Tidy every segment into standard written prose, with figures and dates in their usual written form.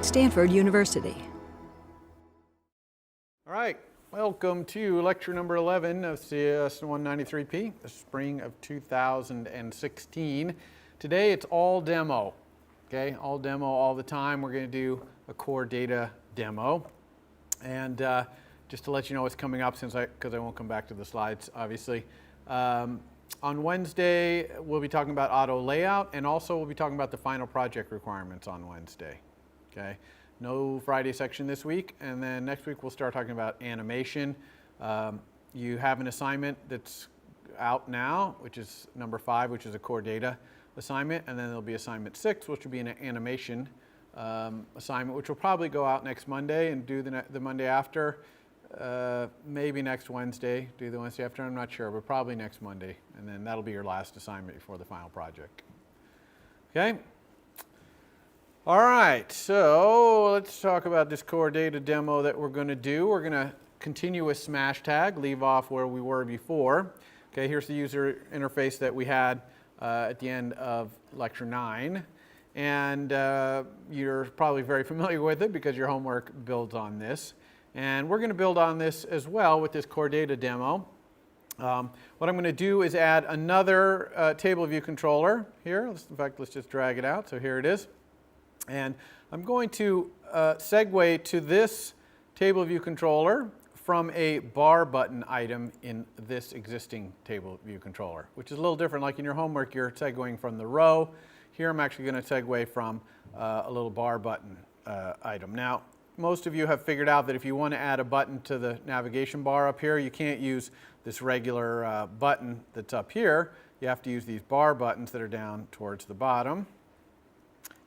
Stanford University. All right, welcome to lecture number 11 of CS 193P, the spring of 2016. Today it's all demo, okay? All demo all the time. We're going to do a core data demo. And just to let you know what's coming up, because I won't come back to the slides, obviously. On Wednesday, we'll be talking about auto layout, and also we'll be talking about the final project requirements on Wednesday. Okay, no Friday section this week, and then next week we'll start talking about animation. You have an assignment that's out now, which is number 5, which is a core data assignment, and then there'll be assignment 6, which will be an animation assignment, which will probably go out next Monday and do the Monday after. Maybe next Wednesday, do the Wednesday after, I'm not sure, but probably next Monday. And then that'll be your last assignment before the final project. Okay? All right, so let's talk about this core data demo that we're going to do. We're going to continue with smash tag, leave off where we were before. Okay, here's the user interface that we had at the end of lecture 9. And you're probably very familiar with it because your homework builds on this. And we're going to build on this as well with this core data demo. What I'm going to do is add another table view controller here. In fact, let's just drag it out. So here it is. And I'm going to segue to this table view controller from a bar button item in this existing table view controller, which is a little different. Like in your homework, you're segueing from the row. Here I'm actually going to segue from a little bar button item. Now, most of you have figured out that if you want to add a button to the navigation bar up here, you can't use this regular button that's up here. You have to use these bar buttons that are down towards the bottom.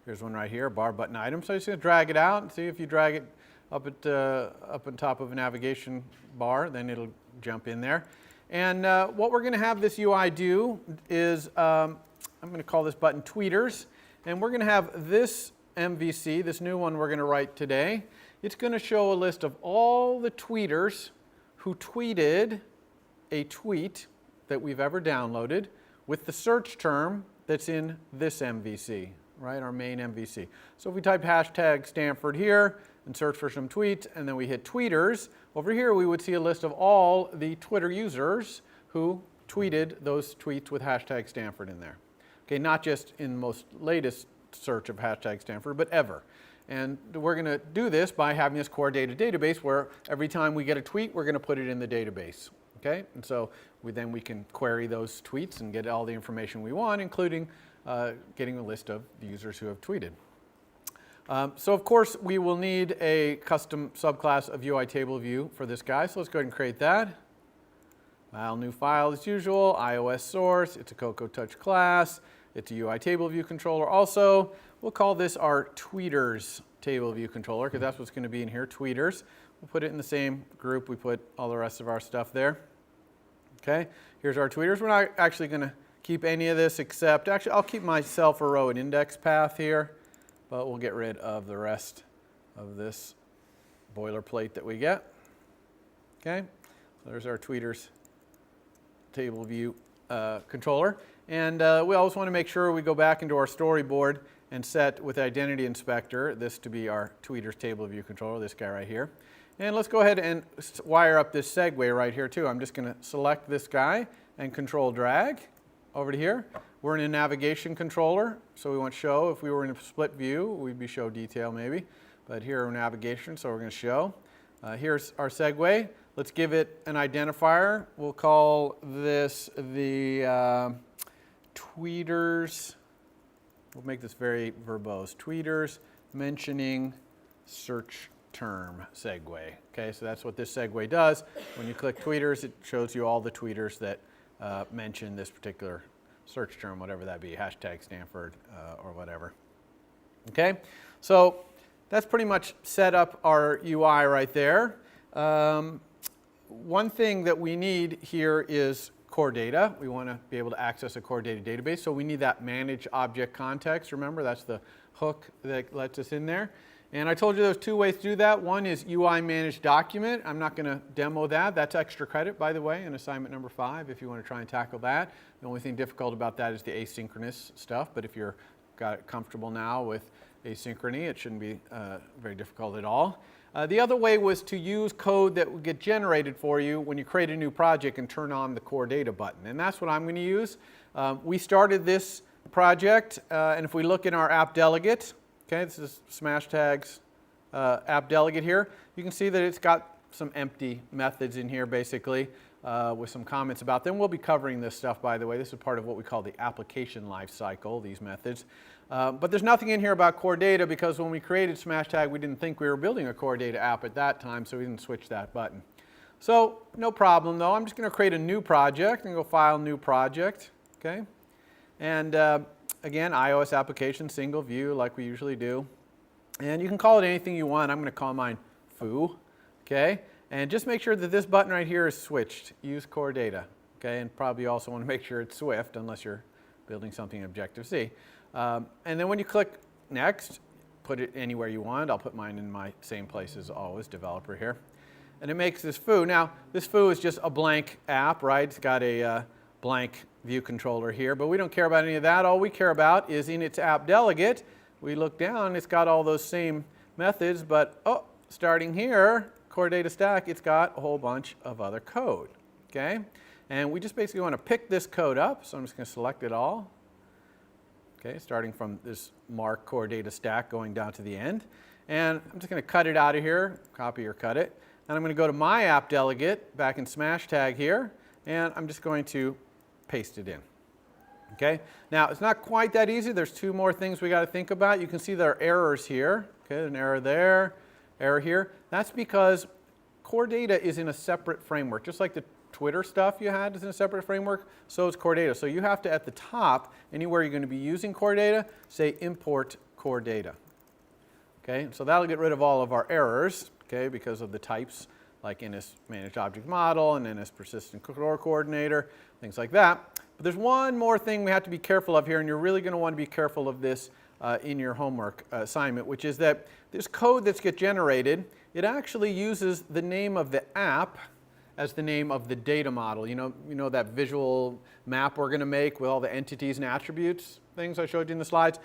Here's one right here, bar button item. So I'm just going to drag it out and see if you drag it up on top of a navigation bar, then it'll jump in there. And what we're going to have this UI do is, I'm going to call this button tweeters, and we're going to have this MVC, this new one we're going to write today. It's going to show a list of all the tweeters who tweeted a tweet that we've ever downloaded with the search term that's in this MVC, right, our main MVC. So if we type hashtag Stanford here and search for some tweets, and then we hit tweeters, over here we would see a list of all the Twitter users who tweeted those tweets with hashtag Stanford in there. Okay, not just in the most latest search of hashtag Stanford, but ever. And we're going to do this by having this core data database where every time we get a tweet, we're going to put it in the database. Okay? And so then we can query those tweets and get all the information we want, including getting a list of the users who have tweeted. So of course, we will need a custom subclass of UI table view for this guy. So let's go ahead and create that. File, new file as usual, iOS source. It's a Cocoa Touch class. It's a UI table view controller also. We'll call this our tweeters table view controller because that's what's going to be in here, tweeters. We'll put it in the same group we put all the rest of our stuff there. Okay, here's our tweeters. We're not actually going to keep any of this except, actually I'll keep myself a row and index path here, but we'll get rid of the rest of this boilerplate that we get. Okay, so there's our tweeters table view controller. And we always want to make sure we go back into our storyboard and set with Identity Inspector this to be our tweeters table view controller, this guy right here. And let's go ahead and wire up this segue right here too. I'm just going to select this guy and control drag over to here. We're in a navigation controller, so we want show. If we were in a split view, we'd be show detail maybe. But here we're navigation, so we're going to show. Here's our segue. Let's give it an identifier. We'll call this the tweeters. We'll make this very verbose. Tweeters mentioning search term segue. Okay, so that's what this segue does. When you click tweeters, it shows you all the tweeters that mention this particular search term, whatever that be, hashtag Stanford or whatever. Okay, so that's pretty much set up our UI right there. One thing that we need here is core data. We want to be able to access a core data database, so we need that manage object context. Remember, that's the hook that lets us in there. And I told you there's 2 ways to do that. One is UI manage document. I'm not going to demo that. That's extra credit, by the way, in assignment number 5 if you want to try and tackle that. The only thing difficult about that is the asynchronous stuff, but if you're got it comfortable now with asynchrony. It shouldn't be very difficult at all. The other way was to use code that would get generated for you when you create a new project and turn on the core data button. And that's what I'm going to use. We started this project, and if we look in our app delegate, okay, this is Smashtags app delegate here, you can see that it's got some empty methods in here basically with some comments about them. We'll be covering this stuff, by the way. This is part of what we call the application lifecycle, these methods. But there's nothing in here about core data because when we created Smashtag, we didn't think we were building a core data app at that time, so we didn't switch that button. So no problem though. I'm just going to create a new project and go File, New Project. Okay? And again, iOS application, single view like we usually do. And you can call it anything you want. I'm going to call mine Foo. Okay? And just make sure that this button right here is switched. Use core data. Okay? And probably also want to make sure it's Swift unless you're building something in Objective-C. And then when you click Next, put it anywhere you want. I'll put mine in my same place as always, developer here. And it makes this Foo. Now, this Foo is just a blank app, right? It's got a blank view controller here, but we don't care about any of that. All we care about is in its app delegate. We look down, it's got all those same methods, but starting here, core data stack, it's got a whole bunch of other code, okay? And we just basically want to pick this code up, so I'm just going to select it all. Okay, starting from this mark core data stack going down to the end. And I'm just going to cut it out of here, copy or cut it. And I'm going to go to my app delegate back in Smashtag here, and I'm just going to paste it in. Okay, now it's not quite that easy. There's two more things we got to think about. You can see there are errors here. Okay, an error there, error here. That's because core data is in a separate framework, just like the Twitter stuff you had is in a separate framework, so is core data. So you have to, at the top, anywhere you're going to be using core data, say import core data. Okay, so that'll get rid of all of our errors, okay, because of the types like NS Managed Object Model and NS Persistent Core Coordinator, things like that. But there's one more thing we have to be careful of here, and you're really going to want to be careful of this in your homework assignment, which is that this code that's get generated, it actually uses the name of the app as the name of the data model. You know that visual map we're going to make with all the entities and attributes things I showed you in the slides?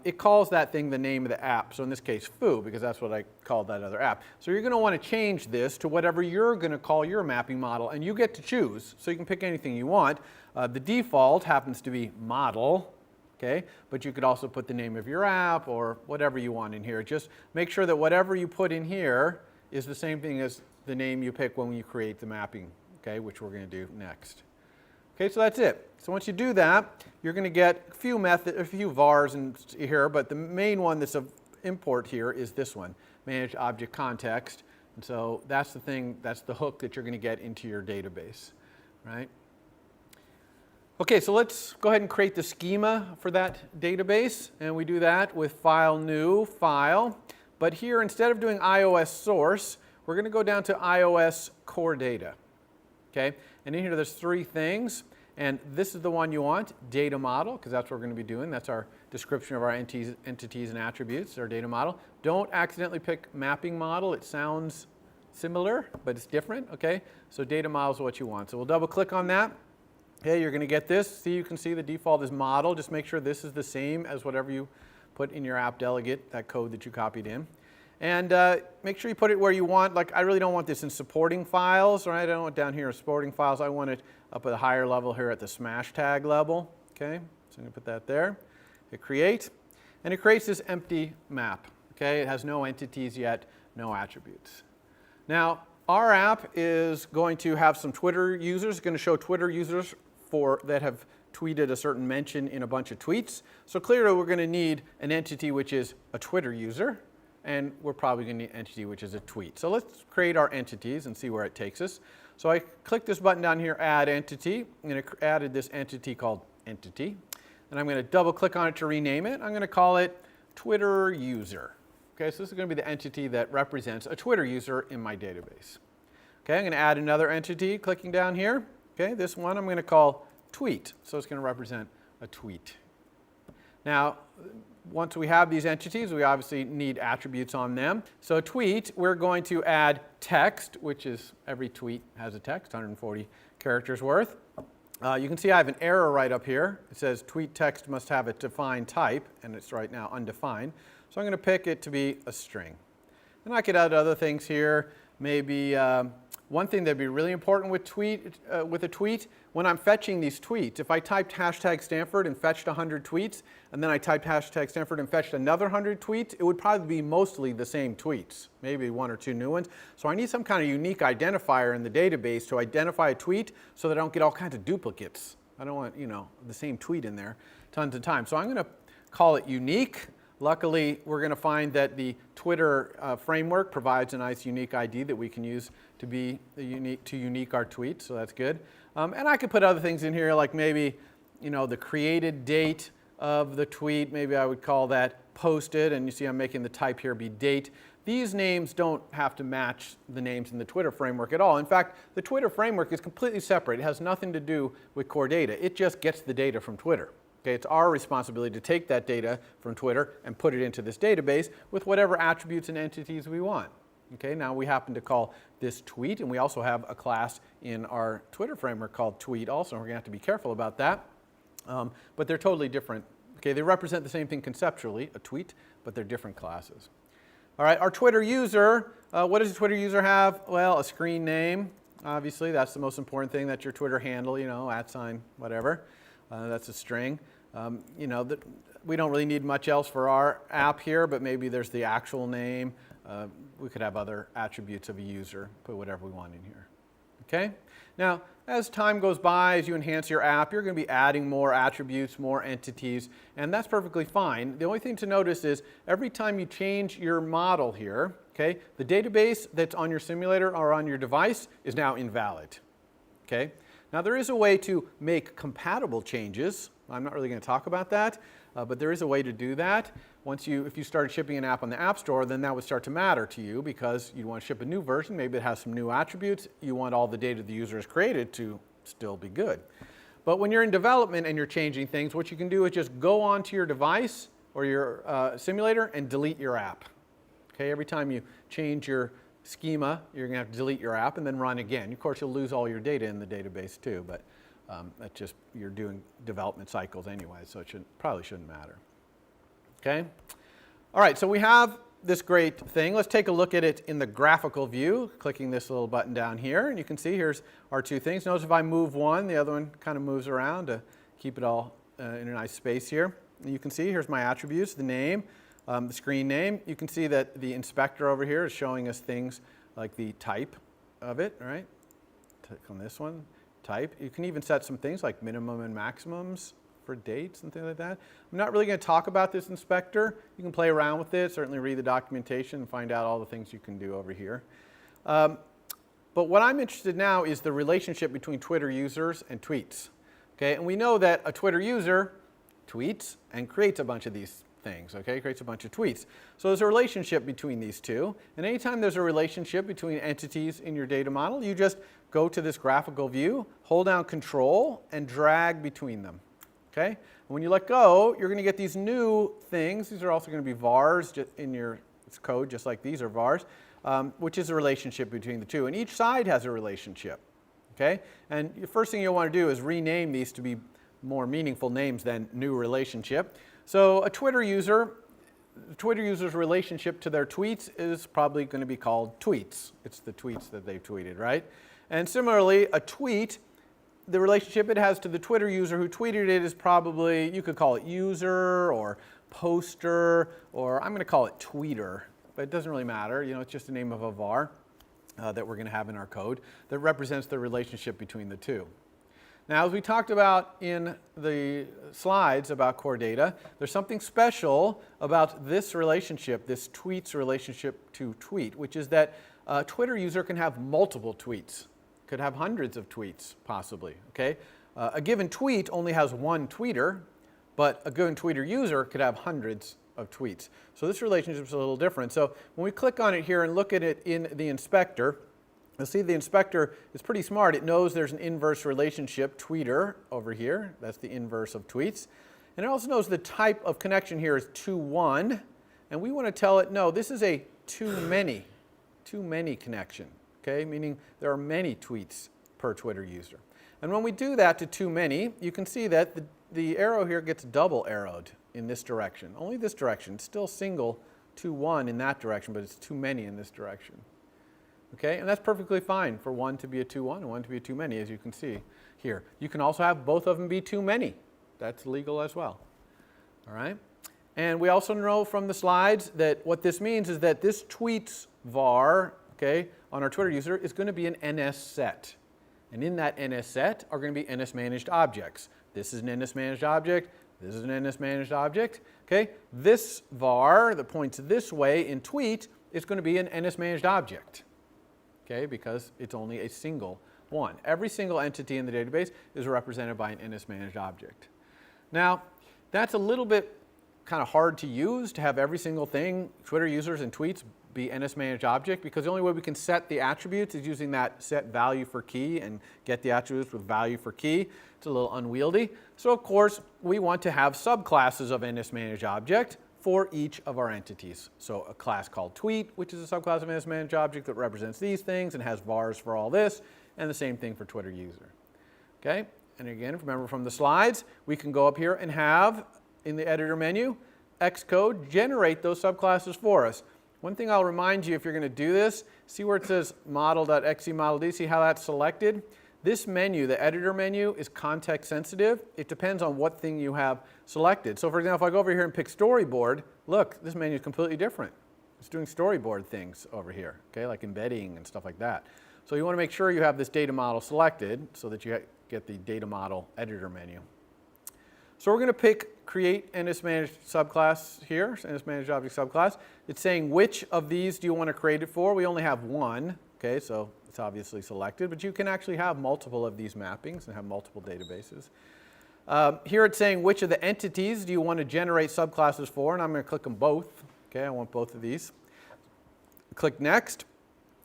It calls that thing the name of the app. So in this case, Foo, because that's what I called that other app. So you're going to want to change this to whatever you're going to call your mapping model, and you get to choose. So you can pick anything you want. The default happens to be model, okay? But you could also put the name of your app or whatever you want in here. Just make sure that whatever you put in here is the same thing as the name you pick when you create the mapping, okay, which we're going to do next. Okay, so that's it. So once you do that, you're going to get a few vars in here, but the main one that's of import here is this one, Manage Object Context. And so that's the thing, that's the hook that you're going to get into your database, right? Okay, so let's go ahead and create the schema for that database, and we do that with File, New, File. But here, instead of doing iOS source, we're going to go down to iOS core data. Okay, and in here there's three things, and this is the one you want, data model, because that's what we're going to be doing. That's our description of our entities and attributes, our data model. Don't accidentally pick mapping model. It sounds similar, but it's different. Okay, so data model is what you want. So we'll double click on that. Okay, you're going to get this. See, you can see the default is model. Just make sure this is the same as whatever you put in your app delegate, that code that you copied in. And make sure you put it where you want. Like, I really don't want this in supporting files, right? I don't want it down here in supporting files. I want it up at a higher level here at the Smashtag level. Okay, so I'm going to put that there. Hit create, and it creates this empty map. Okay, it has no entities yet, no attributes. Now, our app is going to have some Twitter users. It's going to show Twitter users that have tweeted a certain mention in a bunch of tweets. So clearly, we're going to need an entity which is a Twitter user. And we're probably going to need an entity which is a tweet. So let's create our entities and see where it takes us. So I click this button down here, Add Entity, and it added this entity called Entity. And I'm going to double click on it to rename it. I'm going to call it Twitter User. Okay, so this is going to be the entity that represents a Twitter user in my database. Okay, I'm going to add another entity, clicking down here. Okay, this one I'm going to call Tweet. So it's going to represent a tweet. Now, once we have these entities, we obviously need attributes on them. So tweet, we're going to add text, which is every tweet has a text, 140 characters worth. You can see I have an error right up here. It says tweet text must have a defined type, and it's right now undefined. So I'm going to pick it to be a string. And I could add other things here. Maybe one thing that'd be really important with a tweet, when I'm fetching these tweets, if I typed hashtag Stanford and fetched 100 tweets, and then I typed hashtag Stanford and fetched another 100 tweets, it would probably be mostly the same tweets, maybe one or two new ones. So I need some kind of unique identifier in the database to identify a tweet so that I don't get all kinds of duplicates. I don't want, the same tweet in there tons of times. So I'm going to call it unique. Luckily, we're going to find that the Twitter framework provides a nice unique ID that we can use to unique our tweets, so that's good. And I could put other things in here, like maybe, the created date of the tweet. Maybe I would call that posted, and you see I'm making the type here be date. These names don't have to match the names in the Twitter framework at all. In fact, the Twitter framework is completely separate. It has nothing to do with core data. It just gets the data from Twitter. Okay, it's our responsibility to take that data from Twitter and put it into this database with whatever attributes and entities we want. Okay, now we happen to call this tweet, and we also have a class in our Twitter framework called tweet also, and we're going to have to be careful about that. But they're totally different. Okay, they represent the same thing conceptually, a tweet, but they're different classes. All right, our Twitter user, what does a Twitter user have? Well, a screen name, obviously. That's the most important thing. That's your Twitter handle, @ whatever. That's a string. We don't really need much else for our app here, but maybe there's the actual name. We could have other attributes of a user, put whatever we want in here. Okay? Now, as time goes by, as you enhance your app, you're going to be adding more attributes, more entities, and that's perfectly fine. The only thing to notice is every time you change your model here, okay, the database that's on your simulator or on your device is now invalid. Okay? Now, there is a way to make compatible changes. I'm not really going to talk about that, but there is a way to do that. If you started shipping an app on the App Store, then that would start to matter to you because you want to ship a new version. Maybe it has some new attributes. You want all the data the user has created to still be good. But when you're in development and you're changing things, what you can do is just go onto your device or your simulator and delete your app. Okay, every time you change your schema, you're going to have to delete your app and then run again. Of course, you'll lose all your data in the database too, but that's just, you're doing development cycles anyway, so it probably shouldn't matter. Okay? All right, so we have this great thing. Let's take a look at it in the graphical view, clicking this little button down here, and you can see here's our two things. Notice if I move one, the other one kind of moves around to keep it all in a nice space here. And you can see here's my attributes, the name, the screen name. You can see that the inspector over here is showing us things like the type of it, right? Click on this one, type. You can even set some things like minimum and maximums for dates and things like that. I'm not really going to talk about this inspector. You can play around with it, certainly read the documentation and find out all the things you can do over here. But what I'm interested in now is the relationship between Twitter users and tweets. Okay, and we know that a Twitter user tweets and creates a bunch of these things, okay, creates a bunch of tweets. So there's a relationship between these two, and anytime there's a relationship between entities in your data model, you just go to this graphical view, hold down Control, and drag between them. Okay? And when you let go, you're going to get these new things. These are also going to be vars in your code, just like these are vars, which is a relationship between the two. And each side has a relationship. Okay? And the first thing you'll want to do is rename these to be more meaningful names than new relationship. So a Twitter user's relationship to their tweets is probably going to be called tweets. It's the tweets that they've tweeted, right? And similarly, a tweet, the relationship it has to the Twitter user who tweeted it is probably, you could call it user or poster, or I'm going to call it tweeter, but it doesn't really matter. It's just the name of a var that we're going to have in our code that represents the relationship between the two. Now, as we talked about in the slides about core data, there's something special about this relationship, this tweet's relationship to tweet, which is that a Twitter user can have multiple tweets, could have hundreds of tweets possibly. Okay? A given tweet only has one tweeter, but a given Twitter user could have hundreds of tweets. So this relationship is a little different. So when we click on it here and look at it in the inspector, you'll see the inspector is pretty smart. It knows there's an inverse relationship, tweeter, over here. That's the inverse of tweets. And it also knows the type of connection here is to one. And we want to tell it, no, this is a too many connection, okay? Meaning there are many tweets per Twitter user. And when we do that to too many, you can see that the arrow here gets double arrowed in this direction. Only this direction. It's still single 2, 1 in that direction, but it's too many in this direction. Okay, and that's perfectly fine for one to be a too one and one to be a too many, as you can see here. You can also have both of them be too many. That's legal as well. All right, and we also know from the slides that what this means is that this tweets var, okay, on our Twitter user is going to be an NS set. And in that NS set are going to be NS managed objects. This is an NS managed object. This is an NS managed object. Okay, this var that points this way in tweet is going to be an NS managed object. Okay, because it's only a single one. Every single entity in the database is represented by an NS managed object. Now, that's a little bit kind of hard to use, to have every single thing, Twitter users and tweets, be NS managed object, because the only way we can set the attributes is using that set value for key and get the attributes with value for key. It's a little unwieldy. So of course, we want to have subclasses of NS managed object for each of our entities. So a class called tweet, which is a subclass of NS managed object that represents these things and has vars for all this, and the same thing for Twitter user. Okay, and again, remember from the slides, we can go up here and have, in the editor menu, Xcode generate those subclasses for us. One thing I'll remind you, if you're going to do this, see where it says model.exe modelD, see how that's selected? This menu, the editor menu, is context sensitive. It depends on what thing you have selected. So for example, if I go over here and pick storyboard, look, this menu is completely different. It's doing storyboard things over here, okay, like embedding and stuff like that. So you want to make sure you have this data model selected so that you get the data model editor menu. So we're going to pick create NS managed subclass here, NS managed object subclass. It's saying which of these do you want to create it for. We only have one, okay, so it's obviously selected, but you can actually have multiple of these mappings and have multiple databases. Here it's saying which of the entities do you want to generate subclasses for, and I'm going to click them both. Okay, I want both of these. Click next.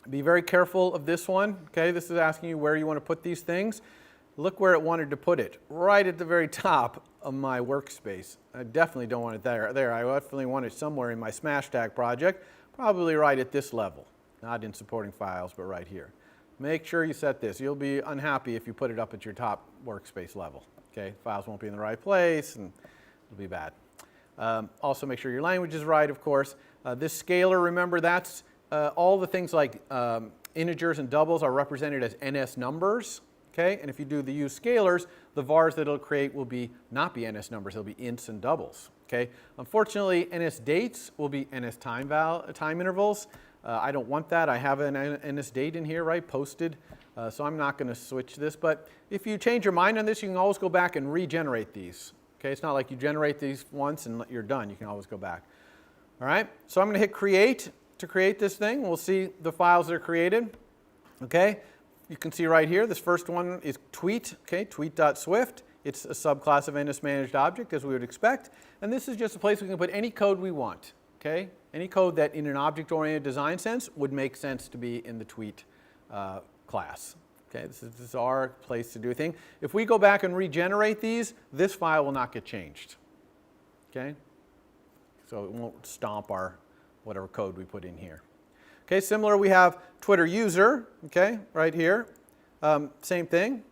Be very careful of this one. Okay, this is asking you where you want to put these things. Look where it wanted to put it, right at the very top of my workspace. I definitely don't want it there. I definitely want it somewhere in my smash tag project, probably right at this level. Not in supporting files, but right here. Make sure you set this. You'll be unhappy if you put it up at your top workspace level. Okay, files won't be in the right place, and it'll be bad. Also, make sure your language is right, of course. This scalar, remember, that's all the things like integers and doubles are represented as NS numbers. Okay, and if you do the use scalars, the vars that it'll create will not be NS numbers, they'll be ints and doubles. Okay, unfortunately, NS dates will be NS time intervals. I don't want that. I have an NS date in here, right, posted, so I'm not going to switch this. But if you change your mind on this, you can always go back and regenerate these. Okay, it's not like you generate these once and you're done. You can always go back. All right, so I'm going to hit create to create this thing. We'll see the files that are created. Okay. You can see right here, this first one is tweet, okay, tweet.swift. It's a subclass of NS managed object, as we would expect. And this is just a place we can put any code we want, okay? Any code that in an object-oriented design sense would make sense to be in the tweet class. Okay, this is our place to do a thing. If we go back and regenerate these, this file will not get changed, okay? So it won't stomp our whatever code we put in here. Okay, similar, we have Twitter user, okay, right here. Same thing,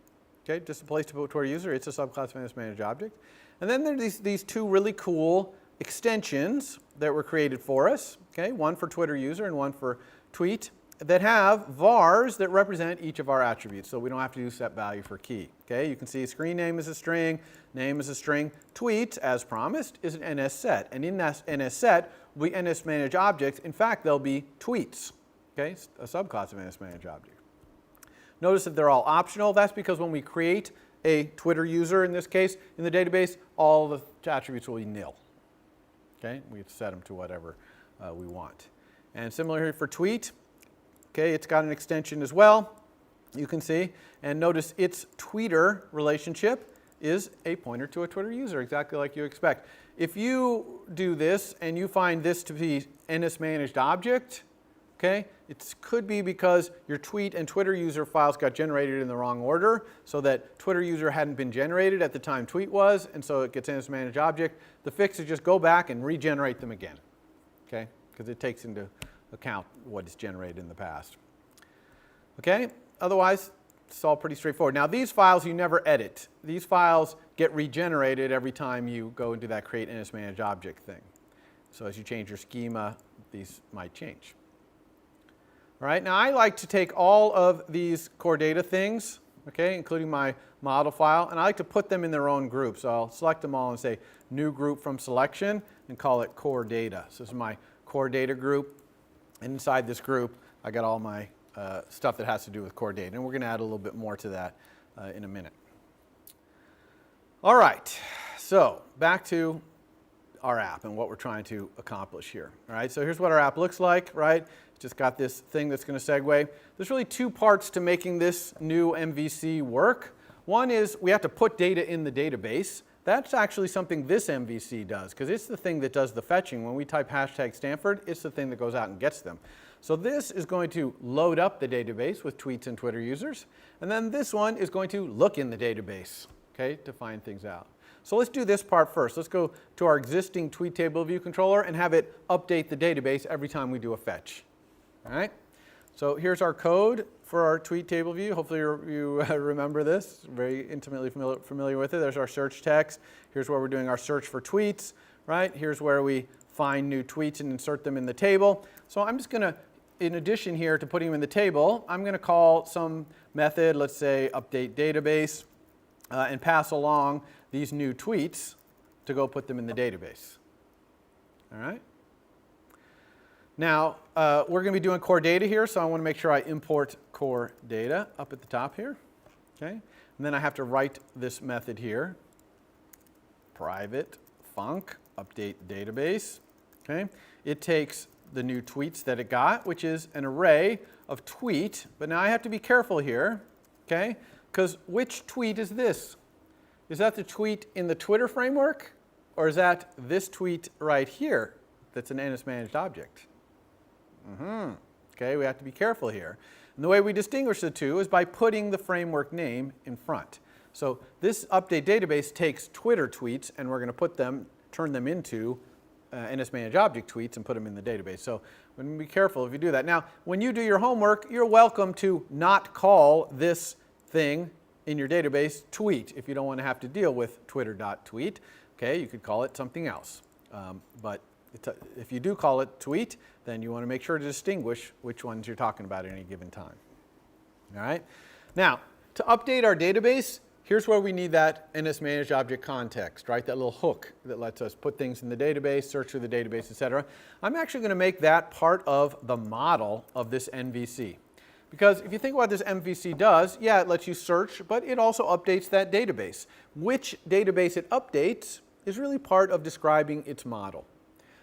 okay, just a place to put Twitter user. It's a subclass of NS managed object. And then there are these two really cool extensions that were created for us, okay, one for Twitter user and one for tweet, that have vars that represent each of our attributes, so we don't have to use set value for key. Okay, you can see screen name is a string, name is a string, tweet, as promised, is an NS set, and in that NS set will be NS managed objects. In fact, they'll be tweets, okay, a subclass of NS managed object. Notice that they're all optional. That's because when we create a Twitter user, in this case, in the database, all the attributes will be nil. Okay, we set them to whatever we want. And similarly for tweet, okay, it's got an extension as well, you can see. And notice its tweeter relationship is a pointer to a Twitter user, exactly like you expect. If you do this and you find this to be NS managed object, okay, it could be because your tweet and Twitter user files got generated in the wrong order, so that Twitter user hadn't been generated at the time tweet was, and so it gets NS managed object. The fix is just go back and regenerate them again, okay, because it takes into account what is generated in the past. Okay, otherwise it's all pretty straightforward. Now these files you never edit. These files get regenerated every time you go into that create NSManaged object thing. So as you change your schema, these might change. All right, now I like to take all of these core data things, okay, including my model file, and I like to put them in their own group. So I'll select them all and say new group from selection and call it core data. So this is my core data group. And inside this group, I got all my stuff that has to do with core data. And we're going to add a little bit more to that in a minute. All right, so back to our app and what we're trying to accomplish here. All right, so here's what our app looks like, right? It's just got this thing that's going to segue. There's really two parts to making this new MVC work. One is we have to put data in the database. That's actually something this MVC does, because it's the thing that does the fetching. When we type hashtag Stanford, it's the thing that goes out and gets them. So this is going to load up the database with tweets and Twitter users. And then this one is going to look in the database, okay, to find things out. So let's do this part first. Let's go to our existing tweet table view controller and have it update the database every time we do a fetch. All right? So here's our code for our tweet table view. Hopefully you remember this, very intimately familiar with it. There's our search text. Here's where we're doing our search for tweets, right? Here's where we find new tweets and insert them in the table. So I'm just going to, in addition here to putting them in the table, I'm going to call some method, let's say update database, and pass along these new tweets to go put them in the database. All right? Now, we're going to be doing core data here, so I want to make sure I import core data up at the top here. Okay? And then I have to write this method here, private func update database. Okay? It takes the new tweets that it got, which is an array of tweet, but now I have to be careful here, okay? Because which tweet is this? Is that the tweet in the Twitter framework, or is that this tweet right here that's an NSManaged object? Okay, we have to be careful here. And the way we distinguish the two is by putting the framework name in front. So this update database takes Twitter tweets, and we're going to put them, turn them into NSManaged object tweets and put them in the database. So we need to be careful if you do that. Now, when you do your homework, you're welcome to not call this thing in your database tweet if you don't want to have to deal with twitter.tweet. Okay, you could call it something else. But if you do call it tweet, then you want to make sure to distinguish which ones you're talking about at any given time. All right? Now, to update our database, here's where we need that NSManaged object context, right? That little hook that lets us put things in the database, search through the database, etc. I'm actually going to make that part of the model of this MVC. Because if you think what this MVC does, yeah, it lets you search, but it also updates that database. Which database it updates is really part of describing its model.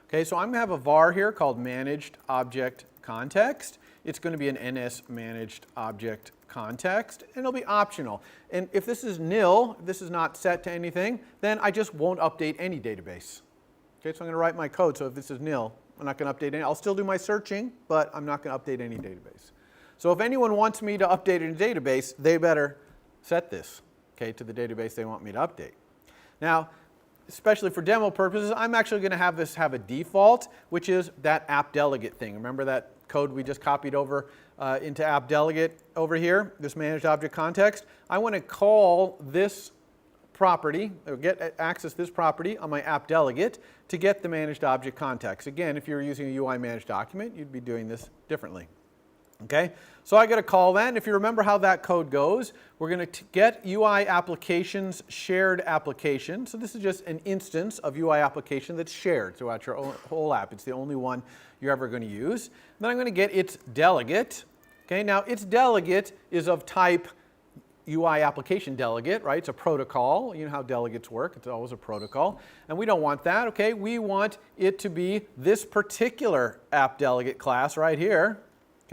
Okay, so I'm going to have a var here called managed object context. It's going to be an NSManaged object context, and it'll be optional. And if this is nil, if this is not set to anything, then I just won't update any database. Okay, so I'm going to write my code, so if this is nil, I'm not going to update any. I'll still do my searching, but I'm not going to update any database. So if anyone wants me to update a database, they better set this, okay, to the database they want me to update. Now, especially for demo purposes, I'm actually going to have this have a default, which is that app delegate thing. Remember that code we just copied over into app delegate over here, this managed object context? I want to call this property, or access this property on my app delegate to get the managed object context. Again, if you're using a UI managed document, you'd be doing this differently. Okay, so I got to call that. And if you remember how that code goes, we're going to get UI applications shared application. So this is just an instance of UI application that's shared throughout your whole app. It's the only one you're ever going to use. And then I'm going to get its delegate. Okay, now its delegate is of type UI application delegate, right? It's a protocol. You know how delegates work. It's always a protocol. And we don't want that. Okay, we want it to be this particular app delegate class right here.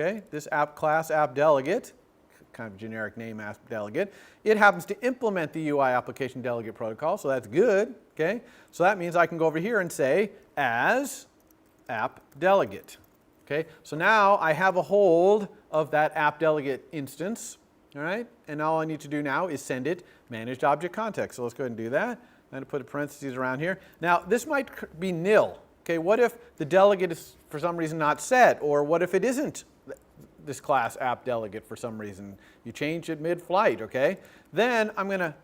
Okay, this app class app delegate, kind of generic name app delegate, it happens to implement the UI application delegate protocol, so that's good. Okay, so that means I can go over here and say as app delegate. Okay, so now I have a hold of that app delegate instance. All right, and all I need to do now is send it managed object context. So let's go ahead and do that. I'm going to put a parentheses around here. Now this might be nil. Okay, what if the delegate is for some reason not set, or what if it isn't this class app delegate for some reason. You change it mid-flight, okay? Then I'm going to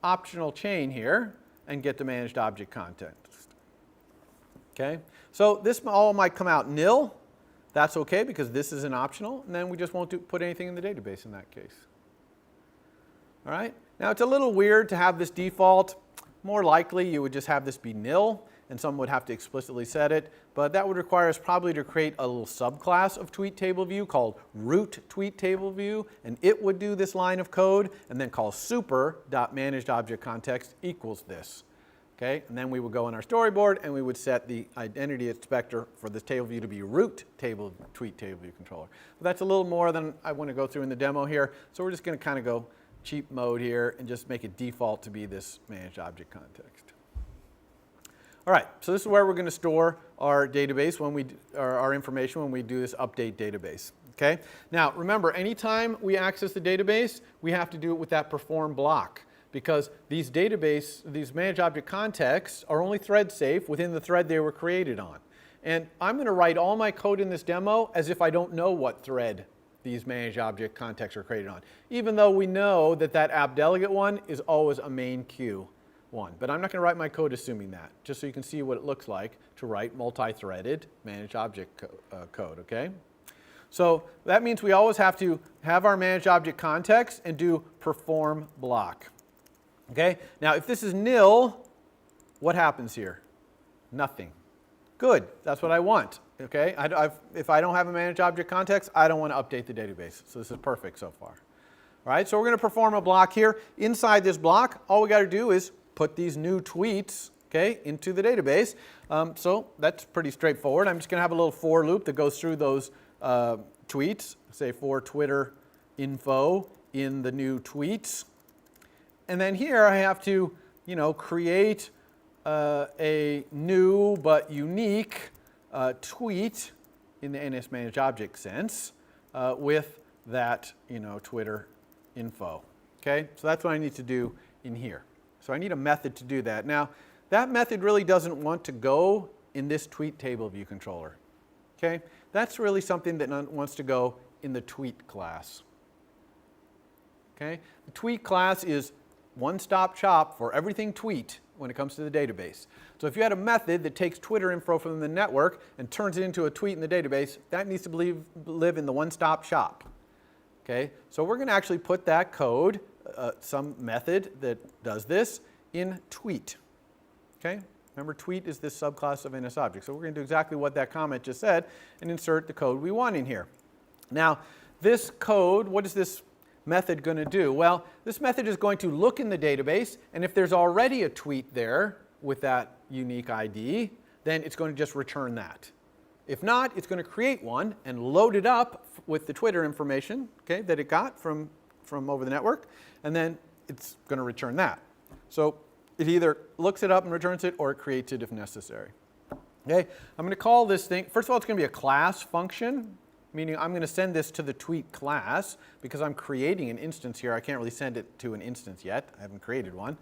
optional chain here and get the managed object context. Okay? So this all might come out nil. That's okay because this is an optional, and then we just won't put anything in the database in that case. All right? Now it's a little weird to have this default. More likely you would just have this be nil, and someone would have to explicitly set it, but that would require us probably to create a little subclass of tweet table view called root tweet table view, and it would do this line of code, and then call super.managedObjectContext equals this. Okay? And then we would go in our storyboard and we would set the identity inspector for this table view to be root table tweet table view controller. But that's a little more than I want to go through in the demo here, so we're just going to kind of go cheap mode here and just make it default to be this managed object context. All right, so this is where we're going to store our database when we our information when we do this update database. Okay? Now remember, anytime we access the database, we have to do it with that perform block, because these managed object contexts are only thread safe within the thread they were created on. And I'm going to write all my code in this demo as if I don't know what thread these managed object contexts are created on, even though we know that that app delegate one is always a main queue one. But I'm not going to write my code assuming that, just so you can see what it looks like to write multi-threaded managed object code, okay? So that means we always have to have our managed object context and do perform block. Okay? Now if this is nil, what happens here? Nothing. Good, that's what I want. Okay? If I don't have a managed object context, I don't want to update the database. So this is perfect so far. All right, so we're going to perform a block here. Inside this block, all we got to do is put these new tweets, okay, into the database. So that's pretty straightforward. I'm just going to have a little for loop that goes through those tweets, say for Twitter info in the new tweets. And then here I have to, create a new but unique tweet in the NS managed object sense with that, Twitter info. Okay, so that's what I need to do in here. So I need a method to do that. Now, that method really doesn't want to go in this tweet table view controller. Okay, that's really something that wants to go in the tweet class. Okay, the tweet class is one-stop shop for everything tweet when it comes to the database. So if you had a method that takes Twitter info from the network and turns it into a tweet in the database, that needs to live in the one-stop shop. Okay, so we're going to actually put that code, some method that does this, in tweet. Okay, remember tweet is this subclass of NSObject. So we're going to do exactly what that comment just said and insert the code we want in here. Now, this code, what is this method going to do? Well, this method is going to look in the database, and if there's already a tweet there with that unique ID, then it's going to just return that. If not, it's going to create one and load it up with the Twitter information, okay, that it got from over the network, and then it's going to return that. So it either looks it up and returns it, or it creates it if necessary. Okay, I'm going to call this thing, first of all, it's going to be a class function, meaning I'm going to send this to the tweet class because I'm creating an instance here. I can't really send it to an instance yet. I haven't created one.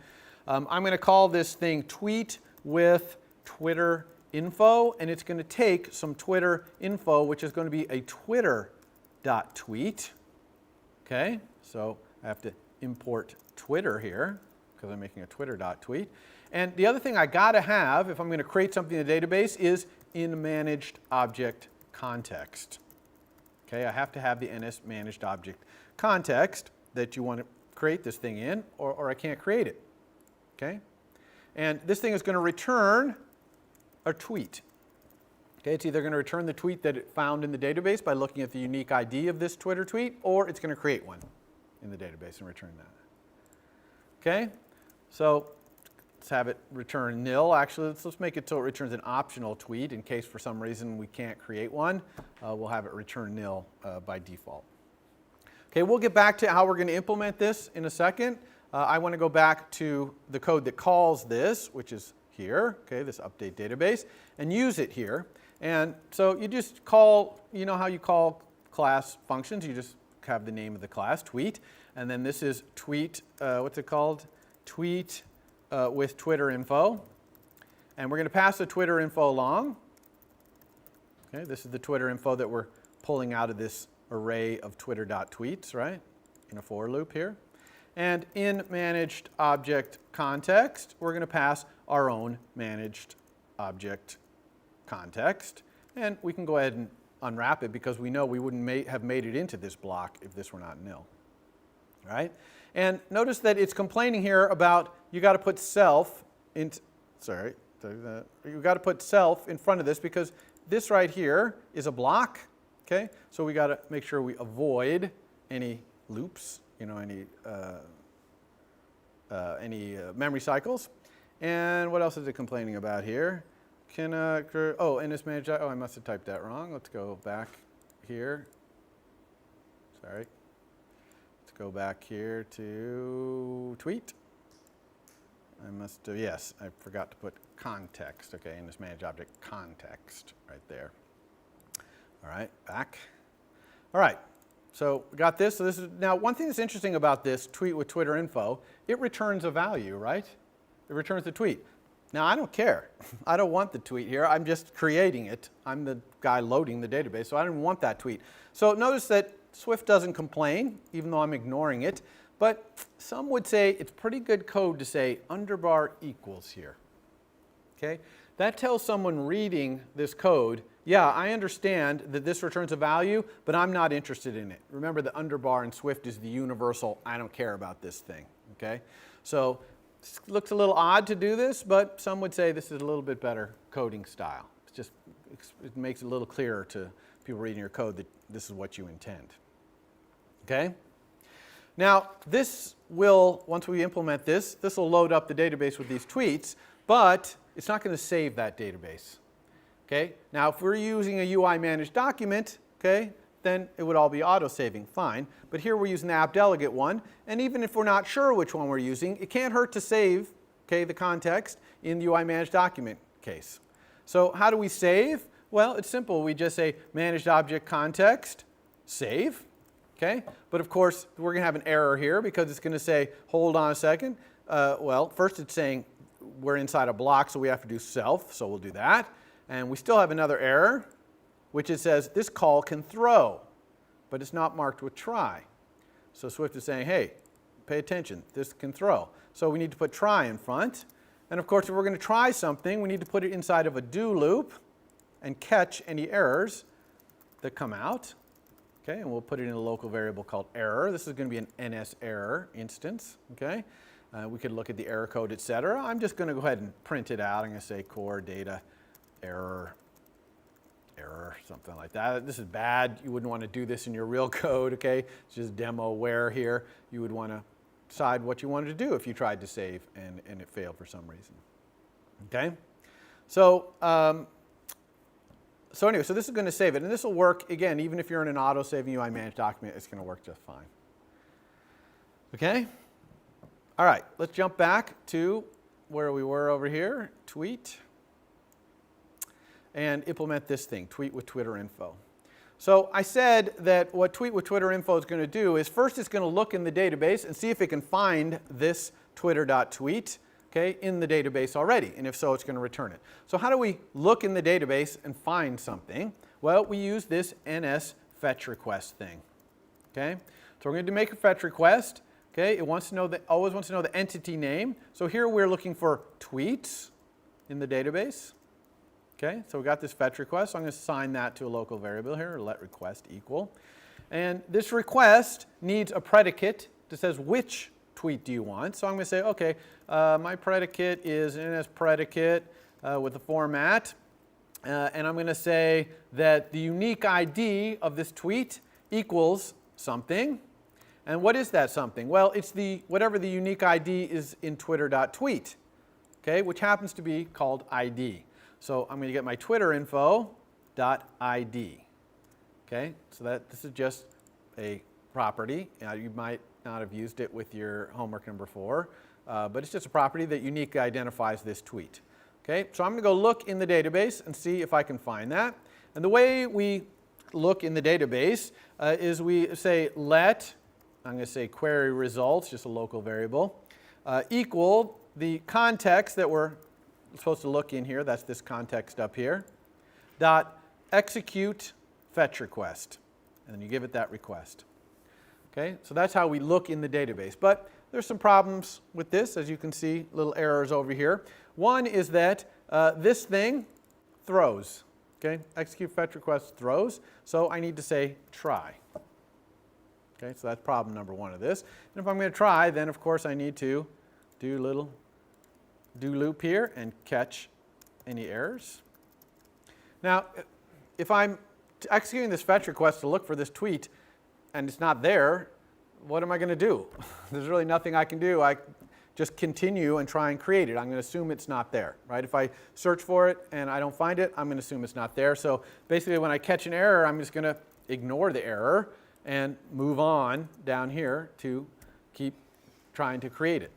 I'm going to call this thing tweet with Twitter info, and it's going to take some Twitter info, which is going to be a Twitter.tweet. Okay, so I have to import Twitter here because I'm making a Twitter.tweet. And the other thing I got to have if I'm going to create something in the database is in managed object context. Okay, I have to have the NS managed object context that you want to create this thing in, or I can't create it. Okay, and this thing is going to return a tweet. Okay, it's either going to return the tweet that it found in the database by looking at the unique ID of this Twitter tweet, or it's going to create one in the database and return that. Okay, so let's have it return nil. Actually, let's make it so it returns an optional tweet in case for some reason we can't create one. We'll have it return nil by default. Okay, we'll get back to how we're going to implement this in a second. I want to go back to the code that calls this, which is here, okay, this update database, and use it here. And so you just call, you know how you call class functions, you just have the name of the class, tweet, and then this is tweet, what's it called? Tweet with Twitter info. And we're going to pass the Twitter info along. Okay, this is the Twitter info that we're pulling out of this array of Twitter.tweets, right, in a for loop here. And in managed object context, we're going to pass our own managed object context. And we can go ahead and unwrap it because we know we wouldn't have made it into this block if this were not nil. Right? And notice that it's complaining here about you got to put self in, you got to put self in front of this because this right here is a block. Okay? So we got to make sure we avoid any loops, you know, any memory cycles. And what else is it complaining about here? And this managed, I must have typed that wrong. Let's go back here. Sorry. Let's go back here to tweet. Yes, I forgot to put context, okay, in this managed object context right there. All right, back. All right, so we got this. So this is, now one thing that's interesting about this tweet with Twitter info, it returns a value, right? It returns the tweet. Now, I don't care. I don't want the tweet here. I'm just creating it. I'm the guy loading the database, so I didn't want that tweet. So notice that Swift doesn't complain, even though I'm ignoring it. But some would say it's pretty good code to say underbar equals here. Okay? That tells someone reading this code, yeah, I understand that this returns a value, but I'm not interested in it. Remember, the underbar in Swift is the universal, I don't care about this thing. Okay? So it looks a little odd to do this, but some would say this is a little bit better coding style. It makes it a little clearer to people reading your code that this is what you intend. Okay? Now, this will, once we implement this will load up the database with these tweets, but it's not going to save that database. Okay? Now, if we're using a UI managed document, okay, then it would all be auto-saving, fine. But here we're using the app delegate one, and even if we're not sure which one we're using, it can't hurt to save, okay, the context in the UI managed document case. So how do we save? Well, it's simple. We just say managed object context, save. Okay? But of course, we're going to have an error here because it's going to say, hold on a second. Well, first it's saying we're inside a block, so we have to do self, so we'll do that. And we still have another error, which it says this call can throw, but it's not marked with try. So Swift is saying, hey, pay attention, this can throw. So we need to put try in front. And of course, if we're going to try something, we need to put it inside of a do loop and catch any errors that come out. Okay, and we'll put it in a local variable called error. This is going to be an NS error instance. Okay, we could look at the error code, etc. I'm just going to go ahead and print it out. I'm going to say core data error, something like that. This is bad. You wouldn't want to do this in your real code. Okay, it's just demo where here. You would want to decide what you wanted to do if you tried to save and it failed for some reason. Okay, so. So anyway, so this is going to save it, and this will work, again, even if you're in an auto-saving UI managed document, it's going to work just fine. Okay? All right, let's jump back to where we were over here, tweet, and implement this thing, tweet with Twitter info. So I said that what tweet with Twitter info is going to do is first it's going to look in the database and see if it can find this Twitter.tweet. Okay, in the database already, and if so, it's going to return it. So how do we look in the database and find something? Well, we use this NS fetch request thing. Okay, so we're going to make a fetch request. Okay, it always wants to know the entity name. So here we're looking for tweets in the database. Okay, so we got this fetch request. So I'm going to assign that to a local variable here, let request equal. And this request needs a predicate that says which tweet do you want. So I'm going to say, okay, my predicate is an NS predicate with the format. And I'm going to say that the unique ID of this tweet equals something. And what is that something? Well, it's whatever the unique ID is in Twitter.tweet, okay, which happens to be called ID. So I'm going to get my Twitter info.id. Okay, so this is just a property. You might not have used it with your homework number 4, but it's just a property that uniquely identifies this tweet. Okay, so I'm going to go look in the database and see if I can find that. And the way we look in the database is we say let, I'm going to say query results, just a local variable, equal the context that we're supposed to look in here, that's this context up here, dot execute fetch request. and then you give it that request. Okay, so that's how we look in the database. But there's some problems with this, as you can see, little errors over here. One is that this thing throws. Okay, execute fetch request throws, so I need to say try. Okay, so that's problem number one of this. And if I'm going to try, then of course I need to do little do loop here and catch any errors. Now, if I'm executing this fetch request to look for this tweet and it's not there, what am I going to do? There's really nothing I can do. I just continue and try and create it. I'm going to assume it's not there, right? If I search for it and I don't find it, I'm going to assume it's not there. So basically when I catch an error, I'm just going to ignore the error and move on down here to keep trying to create it.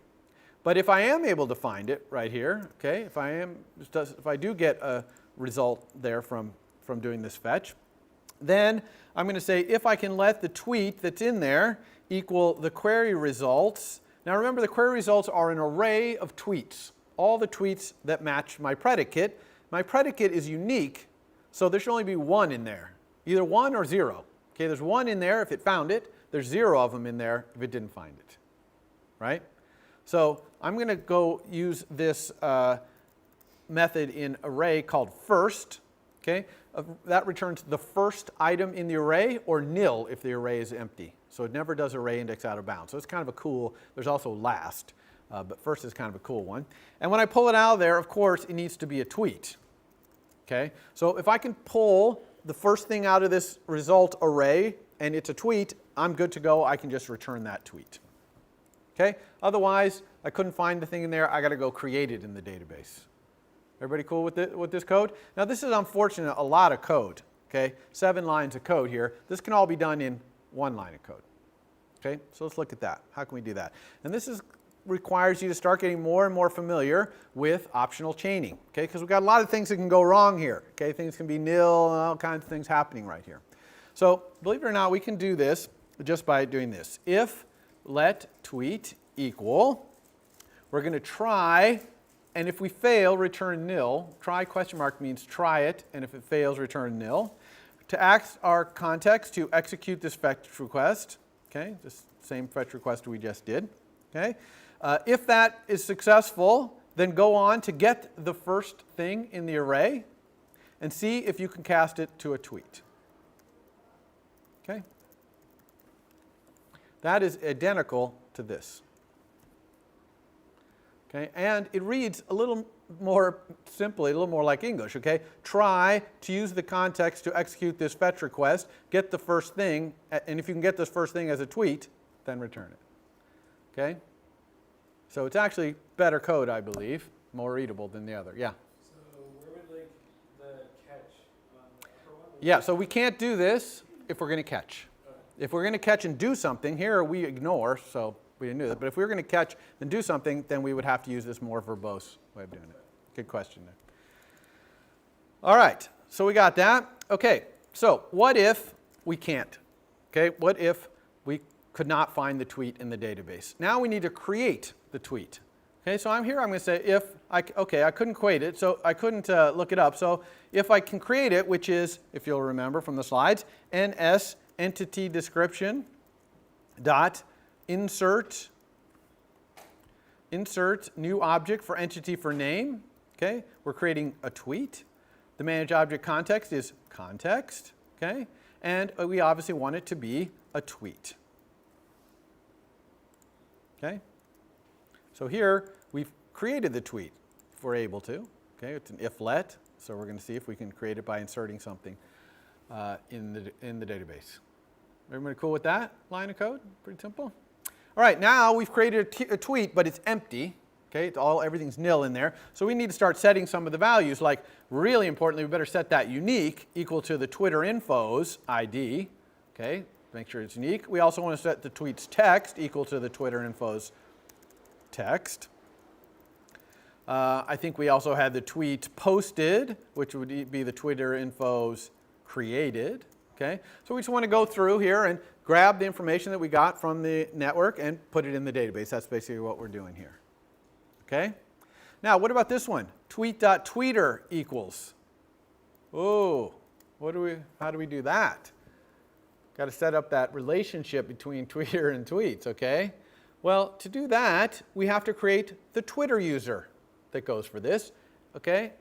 But if I am able to find it right here, okay, if I do get a result there from doing this fetch, then I'm going to say if I can let the tweet that's in there equal the query results. Now remember, the query results are an array of tweets, all the tweets that match my predicate. My predicate is unique, so there should only be one in there, either 1 or 0. Okay, there's 1 in there if it found it. There's 0 of them in there if it didn't find it, right? So I'm going to go use this method in array called first. Okay, that returns the first item in the array, or nil if the array is empty. So it never does array index out of bounds. So it's kind of a cool. There's also last, but first is kind of a cool one. And when I pull it out of there, of course, it needs to be a tweet. Okay, so if I can pull the first thing out of this result array and it's a tweet, I'm good to go. I can just return that tweet. Okay, otherwise I couldn't find the thing in there. I got to go create it in the database. Everybody cool with this code? Now this is unfortunate, a lot of code. Okay, 7 lines of code here. This can all be done in 1 line of code. Okay, so let's look at that. How can we do that? And this requires you to start getting more and more familiar with optional chaining. Okay, because we've got a lot of things that can go wrong here. Okay, things can be nil and all kinds of things happening right here. So believe it or not, we can do this just by doing this. If let tweet equal, we're going to try, and if we fail, return nil. Try question mark means try it, and if it fails, return nil. To ask our context to execute this fetch request, okay, this same fetch request we just did, okay. If that is successful, then go on to get the first thing in the array and see if you can cast it to a tweet. Okay. That is identical to this. Okay, and it reads a little more simply, a little more like English. Okay, try to use the context to execute this fetch request, get the first thing, and if you can get this first thing as a tweet, then return it. Okay, so it's actually better code, I believe, more readable than the other. Yeah. So where would the catch on the upper one? Yeah, so we can't do this if we're going to catch. If we're going to catch and do something, here we ignore, so we didn't do that. But if we were going to catch and do something, then we would have to use this more verbose way of doing it. Good question there. All right, so we got that. Okay, so what if we can't? Okay, what if we could not find the tweet in the database? Now we need to create the tweet. Okay, so I'm here. I'm going to say if I couldn't create it, so I couldn't look it up. So if I can create it, which is, if you'll remember from the slides, ns entity description dot insert new object for entity for name. Okay, we're creating a tweet. The manage object context is context. Okay, and we obviously want it to be a tweet. Okay, so here we've created the tweet if we're able to. Okay, it's an if let, so we're going to see if we can create it by inserting something in the database. Everybody cool with that line of code? Pretty simple. All right, now we've created a tweet, but it's empty. Okay, everything's nil in there. So we need to start setting some of the values. Like, really importantly, we better set that unique equal to the Twitter info's ID. Okay, make sure it's unique. We also want to set the tweet's text equal to the Twitter info's text. I think we also had the tweet posted, which would be the Twitter info's created. Okay, so we just want to go through here and grab the information that we got from the network and put it in the database. That's basically what we're doing here. Okay, now what about this one? Tweet.tweeter equals. Oh, how do we do that? Got to set up that relationship between Twitter and tweets, okay? Well, to do that, we have to create the Twitter user that goes for this, okay?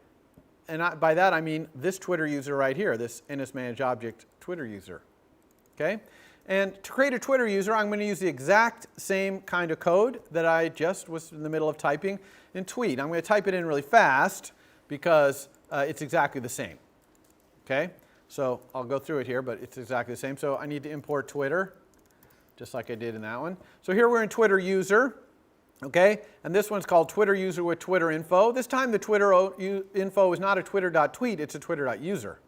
And by that I mean this Twitter user right here, this NSManageObject Twitter user, okay? And to create a Twitter user, I'm going to use the exact same kind of code that I just was in the middle of typing in Tweet. I'm going to type it in really fast because it's exactly the same, okay? So I'll go through it here, but it's exactly the same. So I need to import Twitter, just like I did in that one. So here we're in Twitter user, okay? And this one's called Twitter user with Twitter info. This time the Twitter info is not a twitter.tweet, it's a twitter.user.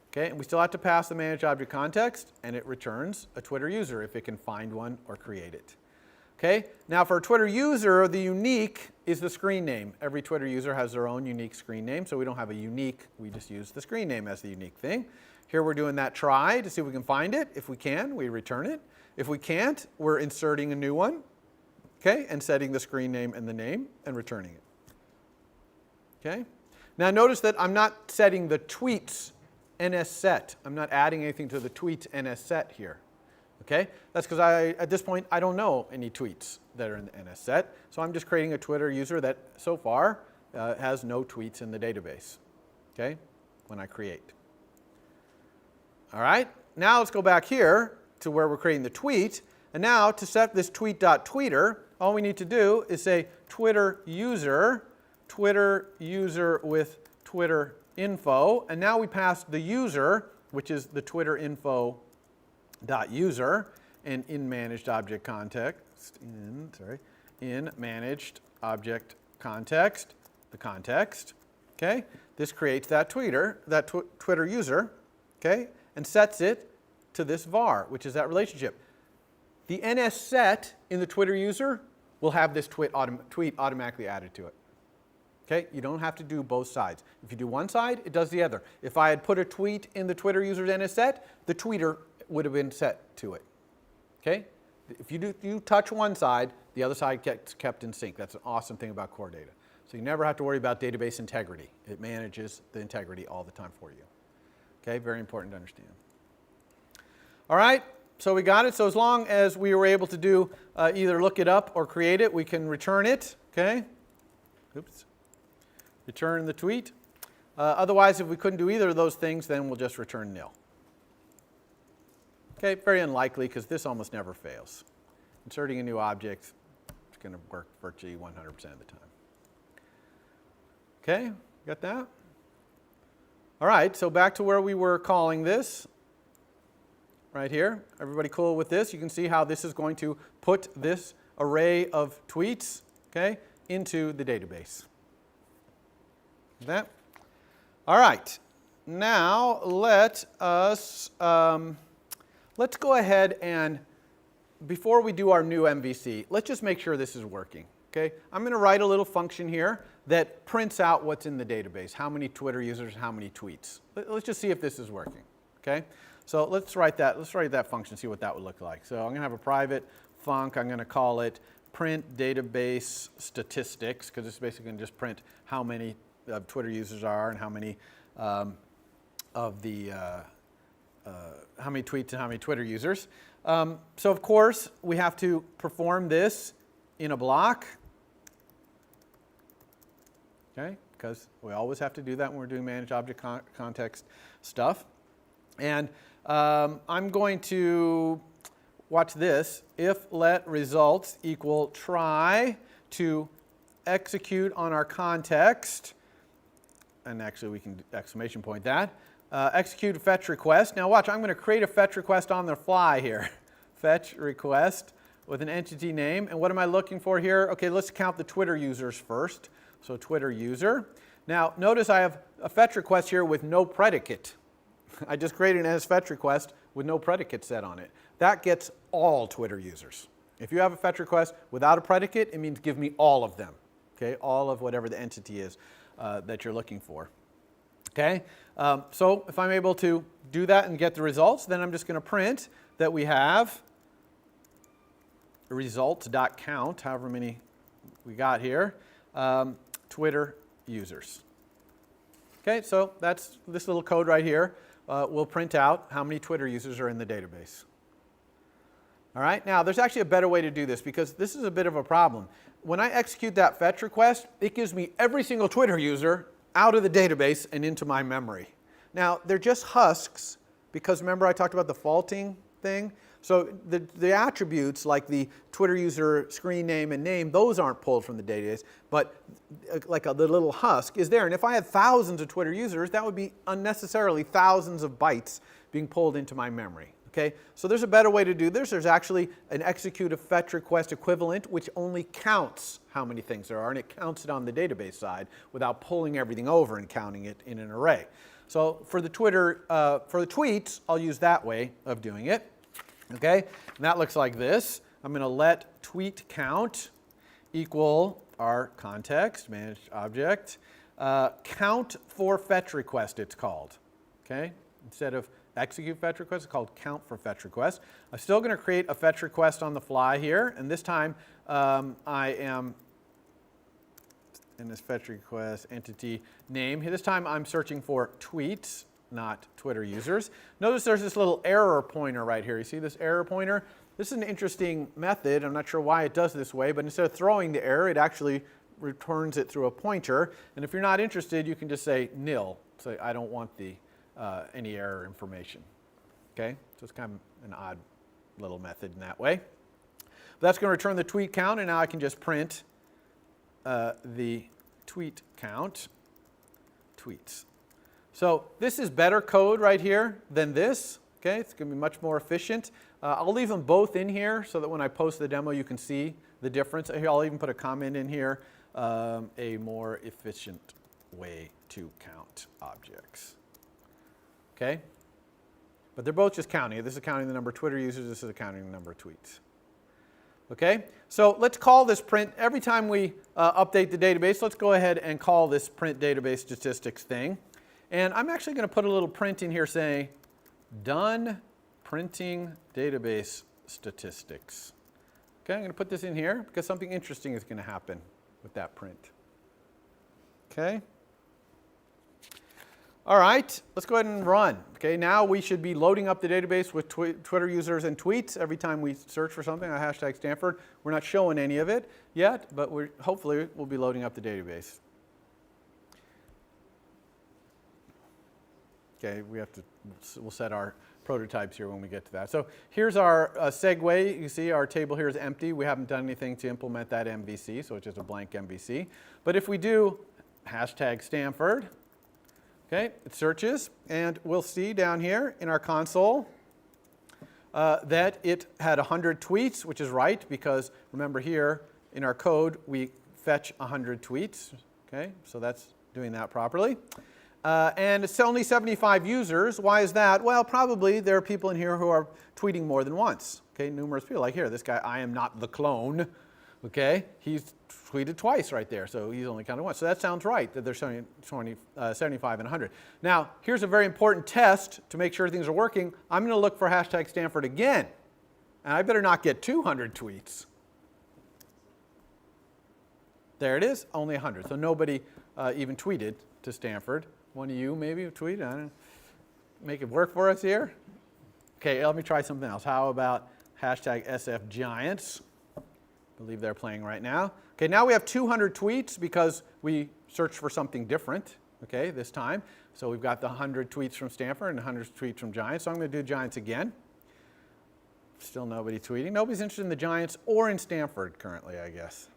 Okay, and we still have to pass the manage object context, and it returns a Twitter user if it can find one or create it. Okay, now for a Twitter user, the unique is the screen name. Every Twitter user has their own unique screen name, so we don't have a unique, we just use the screen name as the unique thing. Here we're doing that try to see if we can find it. If we can, we return it. If we can't, we're inserting a new one, okay, and setting the screen name and the name and returning it. Okay, now notice that I'm not setting the tweets NSSet. I'm not adding anything to the tweets NSSet here. Okay? That's because at this point, I don't know any tweets that are in the NSSet. So I'm just creating a Twitter user that so far has no tweets in the database. Okay? When I create. All right? Now let's go back here to where we're creating the tweet. And now to set this tweet.tweeter, all we need to do is say Twitter user with Twitter info. And now we pass the user, which is the Twitter info .user, and in managed object context, in managed object context, the context, okay? This creates that Twitter user, okay, and sets it to this var, which is that relationship. The NSSet in the Twitter user will have this tweet automatically added to it. Okay, you don't have to do both sides. If you do one side, it does the other. If I had put a tweet in the Twitter user's NSSet, the tweeter would have been set to it. Okay? If you touch one side, the other side gets kept in sync. That's an awesome thing about core data. So you never have to worry about database integrity. It manages the integrity all the time for you. Okay? Very important to understand. All right, so we got it. So as long as we were able to do either look it up or create it, we can return it. Okay? Oops. Return the tweet. Otherwise, if we couldn't do either of those things, then we'll just return nil. Okay, very unlikely because this almost never fails. Inserting a new object is going to work virtually 100% of the time. Okay, got that? All right, so back to where we were calling this. Right here. Everybody cool with this? You can see how this is going to put this array of tweets, okay, into the database. That? All right. Now let us let's go ahead and before we do our new MVC, let's just make sure this is working. Okay? I'm going to write a little function here that prints out what's in the database, how many Twitter users, how many tweets. Let's just see if this is working. Okay? So let's write that function, see what that would look like. So I'm going to have a private func. I'm going to call it print database statistics because it's basically going to just print how many Twitter users are and how many how many tweets and how many Twitter users. So of course we have to perform this in a block. Okay, because we always have to do that when we're doing manage object context stuff. And I'm going to watch this. If let results equal try to execute on our context, and actually we can exclamation point that, execute a fetch request. Now watch, I'm going to create a fetch request on the fly here. Fetch request with an entity name. And what am I looking for here? Okay, let's count the Twitter users first. So Twitter user. Now notice I have a fetch request here with no predicate. I just created an fetch request with no predicate set on it. That gets all Twitter users. If you have a fetch request without a predicate, it means give me all of them. Okay, all of whatever the entity is that you're looking for. Okay, so if I'm able to do that and get the results, then I'm just going to print that we have results.count, however many we got here, Twitter users. Okay, so that's this little code right here. will print out how many Twitter users are in the database. All right, now there's actually a better way to do this because this is a bit of a problem. When I execute that fetch request, it gives me every single Twitter user out of the database and into my memory. Now, they're just husks because remember I talked about the faulting thing? So the attributes like the Twitter user screen name and name, those aren't pulled from the database, but like the little husk is there. And if I had thousands of Twitter users, that would be unnecessarily thousands of bytes being pulled into my memory. Okay? So there's a better way to do this. There's actually an execute a fetch request equivalent which only counts how many things there are, and it counts it on the database side without pulling everything over and counting it in an array. So for the tweets, I'll use that way of doing it. Okay? And that looks like this. I'm going to let tweet count equal our context, managed object, count for fetch request it's called. Okay? Instead of execute fetch request, it's called count for fetch request. I'm still going to create a fetch request on the fly here, and this time I am in this fetch request entity name. This time I'm searching for tweets, not Twitter users. Notice there's this little error pointer right here. You see this error pointer? This is an interesting method. I'm not sure why it does this way, but instead of throwing the error, it actually returns it through a pointer. And if you're not interested, you can just say nil. Say, I don't want any error information. Okay? So it's kind of an odd little method in that way. But that's going to return the tweet count, and now I can just print the tweet count, tweets. So this is better code right here than this. Okay? It's going to be much more efficient. I'll leave them both in here so that when I post the demo you can see the difference. I'll even put a comment in here, a more efficient way to count objects. Okay? But they're both just counting. This is counting the number of Twitter users. This is counting the number of tweets. Okay? So let's call this print. Every time we update the database, let's go ahead and call this print database statistics thing. And I'm actually going to put a little print in here saying, done printing database statistics. Okay, I'm going to put this in here because something interesting is going to happen with that print. Okay? All right, let's go ahead and run. Okay, now we should be loading up the database with Twitter users and tweets every time we search for something on hashtag Stanford. We're not showing any of it yet, but hopefully we'll be loading up the database. Okay, we'll set our prototypes here when we get to that. So here's our segue. You see our table here is empty. We haven't done anything to implement that MVC, so it's just a blank MVC. But if we do hashtag Stanford, okay, it searches, and we'll see down here in our console that it had 100 tweets, which is right, because remember here in our code we fetch 100 tweets. Okay, so that's doing that properly. And it's only 75 users. Why is that? Well, probably there are people in here who are tweeting more than once. Okay, numerous people. Like here, this guy, I am not the clone. Okay, he's tweeted twice right there, so he's only counted once. So that sounds right, that there's 75 and 100. Now, here's a very important test to make sure things are working. I'm going to look for hashtag Stanford again. And I better not get 200 tweets. There it is, only 100. So nobody even tweeted to Stanford. One of you maybe tweet. I don't know. Make it work for us here. Okay, let me try something else. How about hashtag SF Giants? I believe they're playing right now. Okay, now we have 200 tweets because we searched for something different, okay, this time. So we've got the 100 tweets from Stanford and 100 tweets from Giants. So I'm going to do Giants again. Still nobody tweeting. Nobody's interested in the Giants or in Stanford currently, I guess.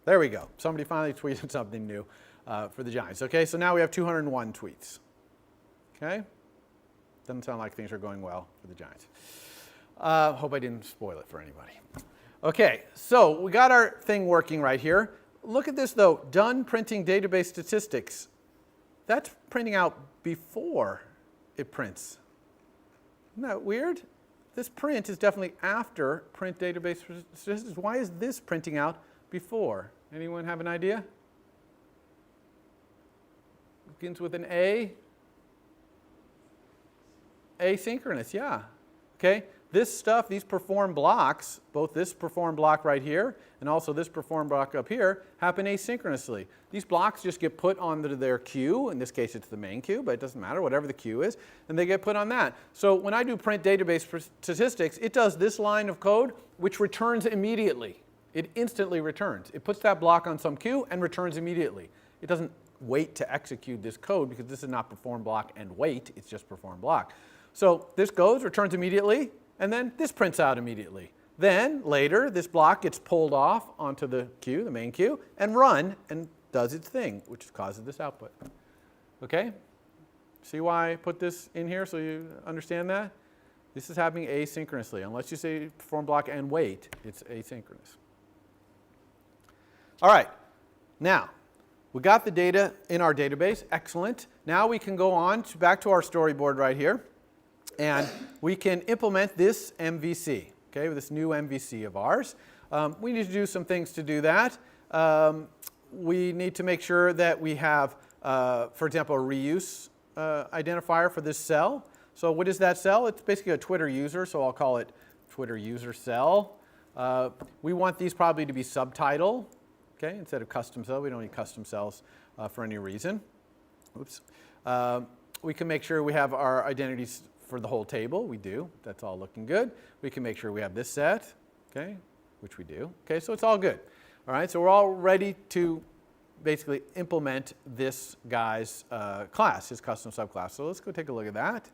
There we go. Somebody finally tweeted something new for the Giants. Okay, so now we have 201 tweets. Okay? Doesn't sound like things are going well for the Giants. Hope I didn't spoil it for anybody. Okay, so we got our thing working right here. Look at this though, done printing database statistics. That's printing out before it prints. Isn't that weird? This print is definitely after print database statistics. Why is this printing out before? Anyone have an idea? Begins with an A. Asynchronous, yeah. Okay, this stuff, these perform blocks, both this perform block right here and also this perform block up here, happen asynchronously. These blocks just get put onto their queue. In this case, it's the main queue, but it doesn't matter, whatever the queue is, and they get put on that. So when I do print database statistics, it does this line of code, which returns immediately. It instantly returns. It puts that block on some queue and returns immediately. It doesn't wait to execute this code because this is not perform block and wait, it's just perform block. So this goes, returns immediately, and then this prints out immediately. Then later, this block gets pulled off onto the queue, the main queue, and run and does its thing, which causes this output. Okay? See why I put this in here so you understand that? This is happening asynchronously. Unless you say perform block and wait, it's asynchronous. All right. Now, we got the data in our database. Excellent. Now we can go on back to our storyboard right here. And we can implement this MVC, okay, with this new MVC of ours. We need to do some things to do that. We need to make sure that we have, for example, a reuse identifier for this cell. So what is that cell? It's basically a Twitter user, so I'll call it Twitter user cell. We want these probably to be subtitle, okay, instead of custom cell. We don't need custom cells for any reason. Oops. We can make sure we have our identities for the whole table. We do. That's all looking good. We can make sure we have this set, okay, which we do. Okay, so it's all good. All right, so we're all ready to basically implement this guy's class, his custom subclass. So let's go take a look at that.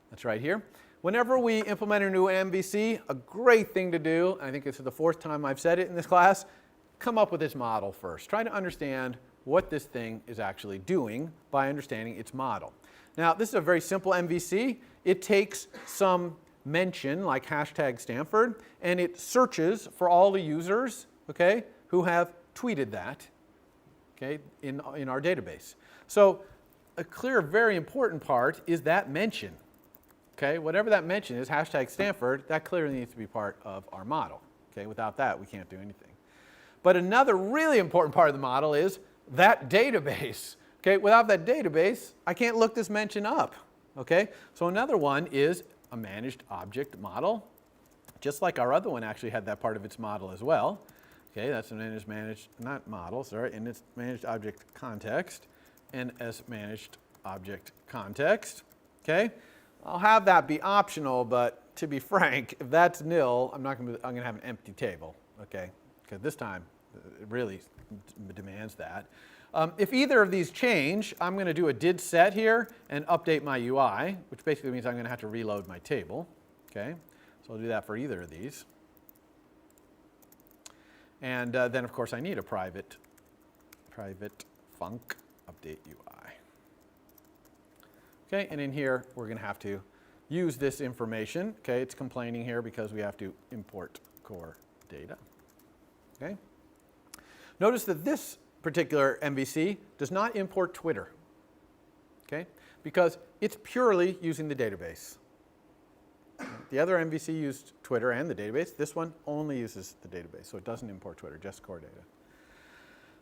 That's right here. Whenever we implement a new MVC, a great thing to do, I think it's the 4th time I've said it in this class, come up with its model first. Try to understand what this thing is actually doing by understanding its model. Now, this is a very simple MVC. It takes some mention, like hashtag Stanford, and it searches for all the users, okay, who have tweeted that, okay, in our database. So a clear, very important part is that mention, okay? Whatever that mention is, hashtag Stanford, that clearly needs to be part of our model, okay? Without that, we can't do anything. But another really important part of the model is that database. Okay, without that database, I can't look this mention up. Okay, so another one is a managed object model, just like our other one actually had that part of its model as well. Okay, that's an not model, sorry, in its managed object context, NS managed object context. Okay, I'll have that be optional, but to be frank, if that's nil, I'm going to have an empty table. Okay, because this time it really demands that. If either of these change, I'm going to do a did set here and update my UI, which basically means I'm going to have to reload my table. Okay, so I'll do that for either of these. And then, of course, I need a private func update UI. Okay, and in here, we're going to have to use this information. Okay, it's complaining here because we have to import core data. Okay, notice that this particular MVC does not import Twitter, okay? Because it's purely using the database. The other MVC used Twitter and the database. This one only uses the database, so it doesn't import Twitter, just core data.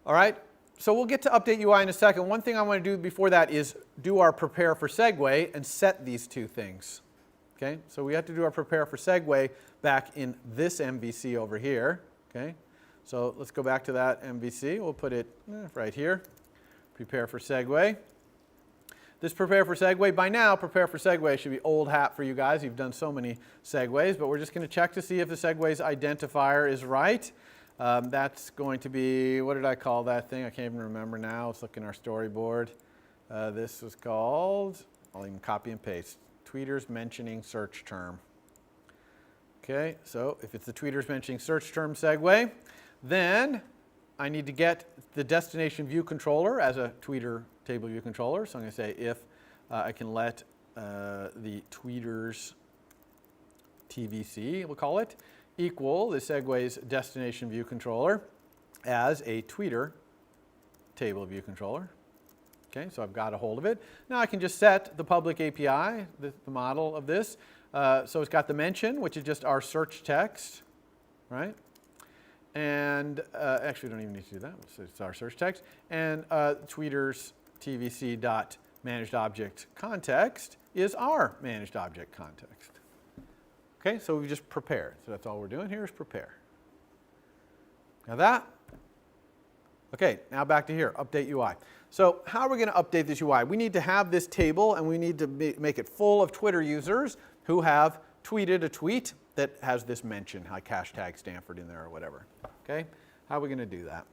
All right, so we'll get to update UI in a second. One thing I want to do before that is do our prepare for segue and set these two things, okay? So we have to do our prepare for segue back in this MVC over here, okay? So let's go back to that MVC. We'll put it right here, prepare for segue. This prepare for segue, by now, prepare for segue should be old hat for you guys. You've done so many segues, but we're just going to check to see if the segue's identifier is right. That's going to be, what did I call that thing? I can't even remember now. Let's look in our storyboard. This was called, I'll even copy and paste, tweeters mentioning search term. Okay, so if it's the tweeters mentioning search term segue, then I need to get the destination view controller as a tweeter table view controller. So I'm going to say if I can let the tweeters TVC, we'll call it, equal the segue's destination view controller as a tweeter table view controller. Okay, so I've got a hold of it. Now I can just set the public API, the model of this. So it's got the mention, which is just our search text, right? And actually, we don't even need to do that. It's our search text. And tweeters tvc dot managed object context is our managed object context. Okay, so we just prepare. So that's all we're doing here is prepare. Now that. Okay, now back to here, update UI. So how are we going to update this UI? We need to have this table, and we need to make it full of Twitter users who have tweeted a tweet that has this mention, like hashtag Stanford in there or whatever. Okay, how are we going to do that?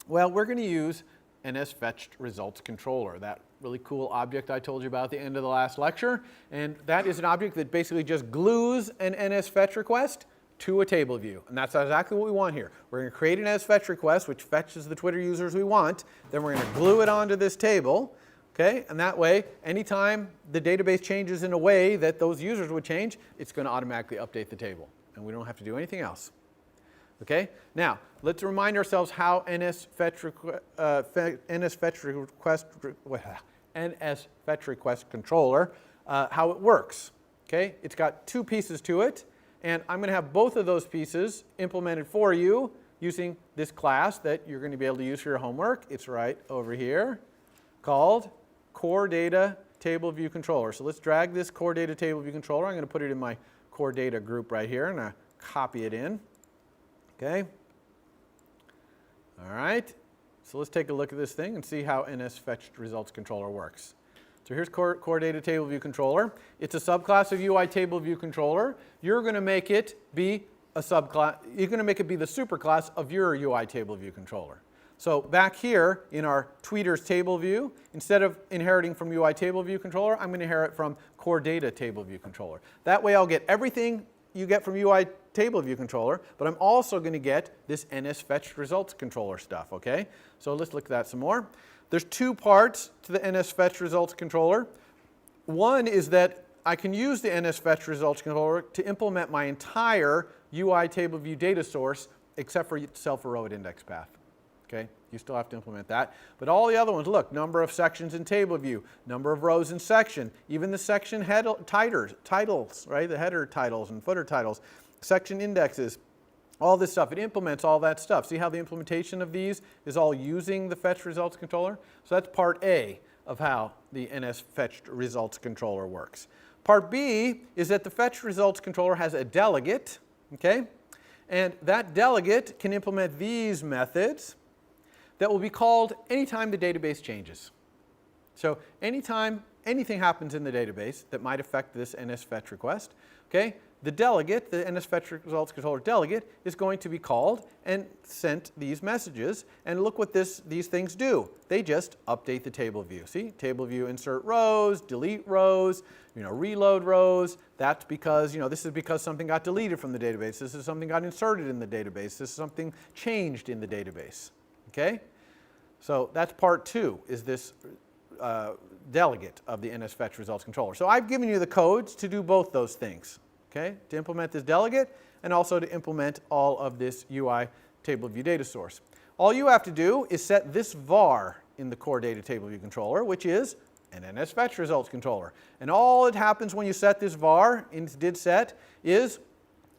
Well, we're going to use NSFetched results controller, that really cool object I told you about at the end of the last lecture. And that is an object that basically just glues an NSFetch request to a table view. And that's exactly what we want here. We're going to create an NSFetch request, which fetches the Twitter users we want. Then we're going to glue it onto this table. Okay? And that way, anytime the database changes in a way that those users would change, it's going to automatically update the table. And we don't have to do anything else. Okay? Now, let's remind ourselves how NSFetch request controller, how it works. Okay? It's got two pieces to it. And I'm going to have both of those pieces implemented for you using this class that you're going to be able to use for your homework. It's right over here, called Core Data Table View Controller. So let's drag this Core Data Table View Controller. I'm going to put it in my Core Data group right here, and I copy it in. Okay. All right. So let's take a look at this thing and see how NSFetched Results Controller works. So here's Core Data Table View Controller. It's a subclass of UI Table View Controller. You're going to make it be a subclass. You're going to make it be the superclass of your UI Table View Controller. So back here in our tweeters table view, instead of inheriting from UI Table View Controller, I'm going to inherit from Core Data Table View Controller. That way I'll get everything you get from UI Table View Controller, but I'm also going to get this NSFetched Results Controller stuff, okay? So let's look at that some more. There's two parts to the NSFetch Results Controller. One is that I can use the NSFetch Results Controller to implement my entire UI Table View data source except for self-erode index path. Okay? You still have to implement that. But all the other ones, look, number of sections in table view, number of rows in section, even the section titles, right? The header titles and footer titles, section indexes, all this stuff. It implements all that stuff. See how the implementation of these is all using the Fetch Results Controller? So that's part A of how the NSFetched Results Controller works. Part B is that the Fetch Results Controller has a delegate, okay? And that delegate can implement these methods that will be called anytime the database changes. So anytime anything happens in the database that might affect this NSFetch request, okay? The delegate, the NSFetch Results Controller delegate, is going to be called and sent these messages. And look what these things do. They just update the table view. See, table view insert rows, delete rows, reload rows. That's because, this is because something got deleted from the database. This is something got inserted in the database. This is something changed in the database. Okay? So that's part two, is this delegate of the NSFetch Results Controller. So I've given you the codes to do both those things. Okay, to implement this delegate and also to implement all of this UI Table View data source. All you have to do is set this var in the Core Data Table View Controller, which is an NSFetch Results Controller. And all that happens when you set this var in did set is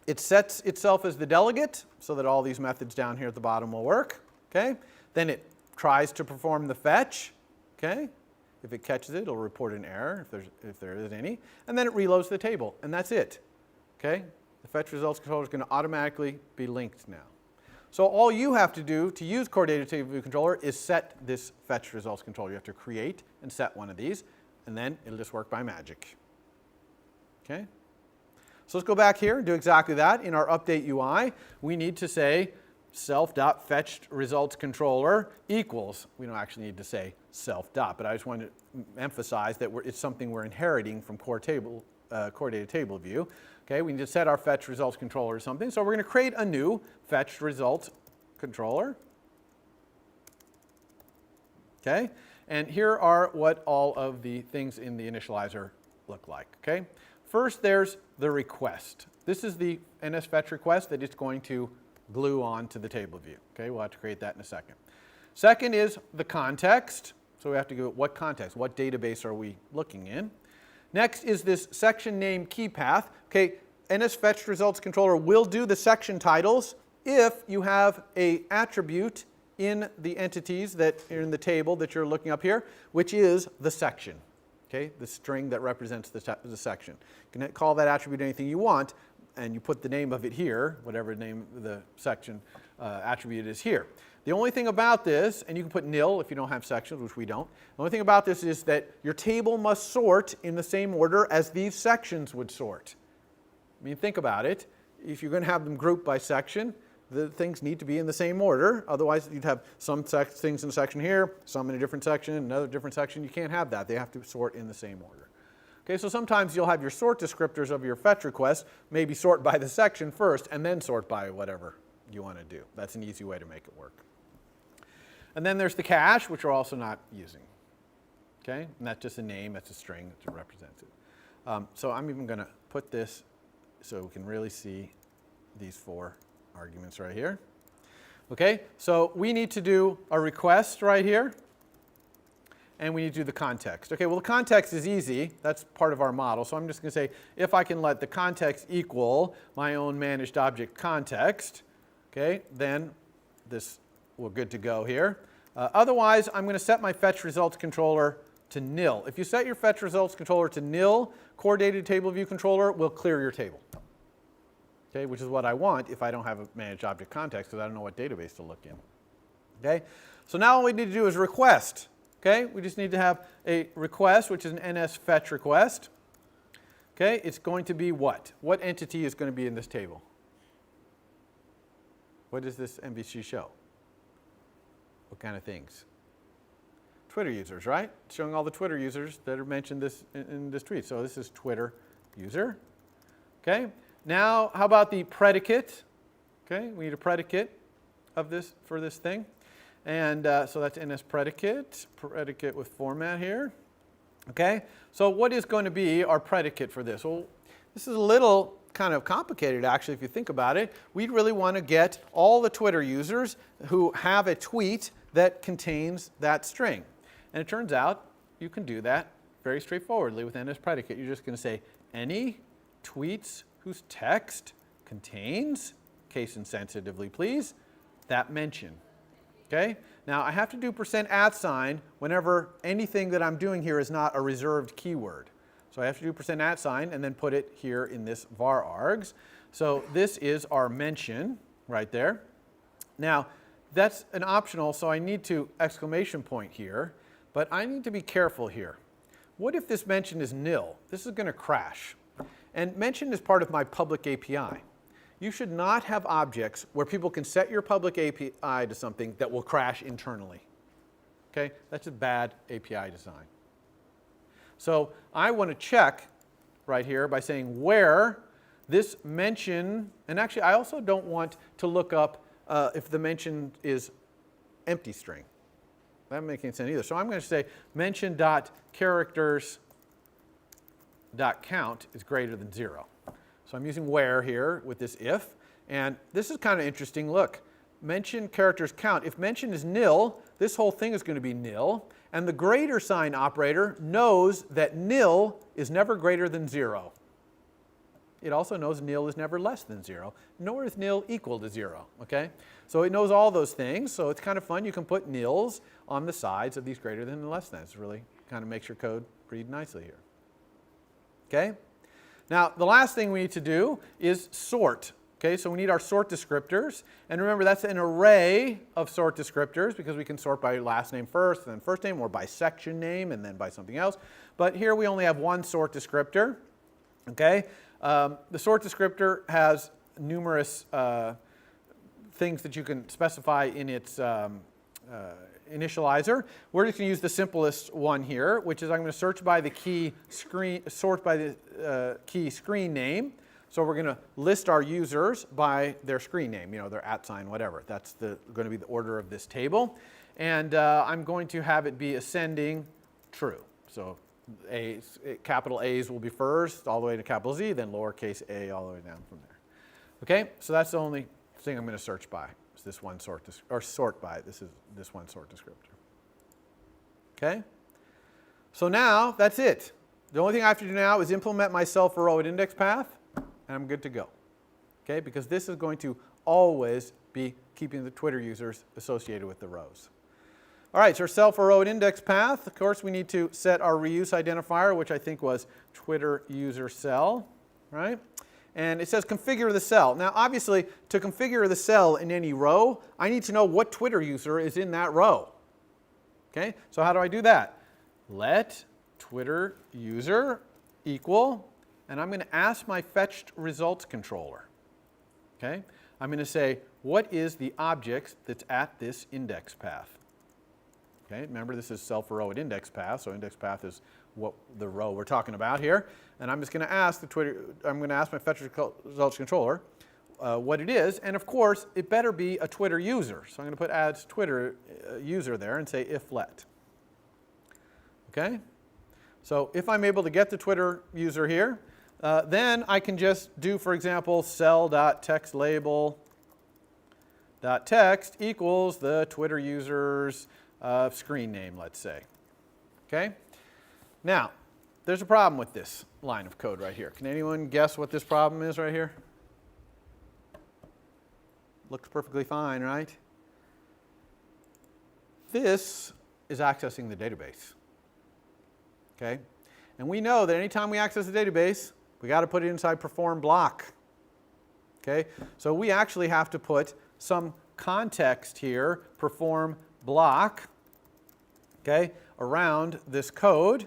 it sets itself as the delegate so that all these methods down here at the bottom will work. Okay, then it tries to perform the fetch. Okay. If it catches it, it'll report an error if there is any. And then it reloads the table, and that's it. Okay? The Fetch Results Controller is going to automatically be linked now. So all you have to do to use Core Data Table View Controller is set this Fetch Results Controller. You have to create and set one of these, and then it'll just work by magic. Okay? So let's go back here and do exactly that. In our update UI, we need to say self.fetched results controller equals, we don't actually need to say self dot, but I just wanted to emphasize that it's something we're inheriting from Core Data Table View. Okay, we need to set our fetch results controller or something. So we're going to create a new fetch results controller. Okay, and here are what all of the things in the initializer look like. Okay, first there's the request. This is the NSFetch request that it's going to glue on to the table view. Okay, we'll have to create that in a second. Second is the context. So we have to go, what context? What database are we looking in? Next is this section name key path. Okay, NSFetch Results Controller will do the section titles if you have an attribute in the entities that are in the table that you're looking up here, which is the section. Okay, the string that represents the section. You can call that attribute anything you want. and you put the name of it here, whatever name the section attribute is here. The only thing about this, and you can put nil if you don't have sections, which we don't. The only thing about this is that your table must sort in the same order as these sections would sort. I mean, think about it. If you're going to have them grouped by section, the things need to be in the same order. Otherwise, you'd have some things in a section here, some in a different section, another different section. You can't have that. They have to sort in the same order. Okay, so sometimes you'll have your sort descriptors of your fetch request, maybe sort by the section first, and then sort by whatever you want to do. That's an easy way to make it work. And then there's the cache, which we're also not using. Okay, and that's just a name, that's a string that represents it. So I'm even going to put this so we can really see these 4 arguments right here. Okay, so we need to do a request right here, and we need to do the context. Okay, well the context is easy. That's part of our model. So I'm just going to say if I can let the context equal my own managed object context, okay, then we're good to go here. Otherwise, I'm going to set my fetch results controller to nil. If you set your fetch results controller to nil, core data table view controller will clear your table. Okay, which is what I want if I don't have a managed object context, because I don't know what database to look in. Okay, so now all we need to do is request. Okay, we just need to have a request, which is an NS fetch request. Okay, it's going to be what? What entity is going to be in this table? What does this MVC show? What kind of things? Twitter users, right? It's showing all the Twitter users that are mentioned in this tweet. So this is Twitter user. Okay. Now, how about the predicate? Okay, we need a predicate of this for this thing. And so that's NS predicate with format here. Okay, so what is going to be our predicate for this? Well, this is a little kind of complicated, actually, if you think about it. We'd really want to get all the Twitter users who have a tweet that contains that string. And it turns out you can do that very straightforwardly with NS predicate. You're just going to say any tweets whose text contains, case insensitively please, that mention. Okay? Now I have to do %@ whenever anything that I'm doing here is not a reserved keyword. So I have to do %@ and then put it here in this var args. So this is our mention right there. Now that's an optional, so I need to exclamation point here, but I need to be careful here. What if this mention is nil? This is going to crash. And mention is part of my public API. You should not have objects where people can set your public API to something that will crash internally. Okay? That's a bad API design. So I want to check right here by saying where this mention, and actually I also don't want to look up if the mention is empty string. That doesn't make any sense either. So I'm going to say mention.characters.count is greater than 0. So I'm using where here with this if. And this is kind of interesting. Look, mention characters count. If mention is nil, this whole thing is going to be nil. And the greater sign operator knows that nil is never greater than 0. It also knows nil is never less than 0, nor is nil equal to 0. Okay? So it knows all those things. So it's kind of fun. You can put nils on the sides of these greater than and less than. It really kind of makes your code read nicely here. Okay? Now, the last thing we need to do is sort. Okay, so we need our sort descriptors. And remember, that's an array of sort descriptors because we can sort by last name first, and then first name, or by section name, and then by something else. But here we only have one sort descriptor. Okay, the sort descriptor has numerous things that you can specify in its initializer. We're just going to use the simplest one here, which is I'm going to search by the key screen, sort by the key screen name. So we're going to list our users by their screen name, their @ whatever. That's going to be the order of this table. And I'm going to have it be ascending true. So capital A's will be first, all the way to capital Z, then lowercase a all the way down from there. Okay, so that's the only thing I'm going to search by. Is this one sort, or sort by, this is this one sort descriptor. Okay, so now that's it. The only thing I have to do now is implement my self-heroic index path, and I'm good to go. Okay, because this is going to always be keeping the Twitter users associated with the rows. All right, so our self-heroic index path, of course, we need to set our reuse identifier, which I think was Twitter user cell, right? and it says configure the cell. Now, obviously, to configure the cell in any row, I need to know what Twitter user is in that row. Okay, so how do I do that? Let Twitter user equal, and I'm going to ask my fetched results controller. Okay, I'm going to say, what is the object that's at this index path? Okay, remember this is self-row at index path, so index path is what the row we're talking about here. And I'm just going to ask my fetch results controller what it is, and of course it better be a Twitter user. So I'm going to put adds Twitter user there and say if let. Okay, so if I'm able to get the Twitter user here, then I can just do, for example, cell.textLabel.text equals the Twitter user's screen name, let's say. Okay? Now, there's a problem with this line of code right here. Can anyone guess what this problem is right here? Looks perfectly fine, right? This is accessing the database. Okay? And we know that anytime we access the database, we got to put it inside perform block. Okay? So we actually have to put some context here, perform block, okay, around this code.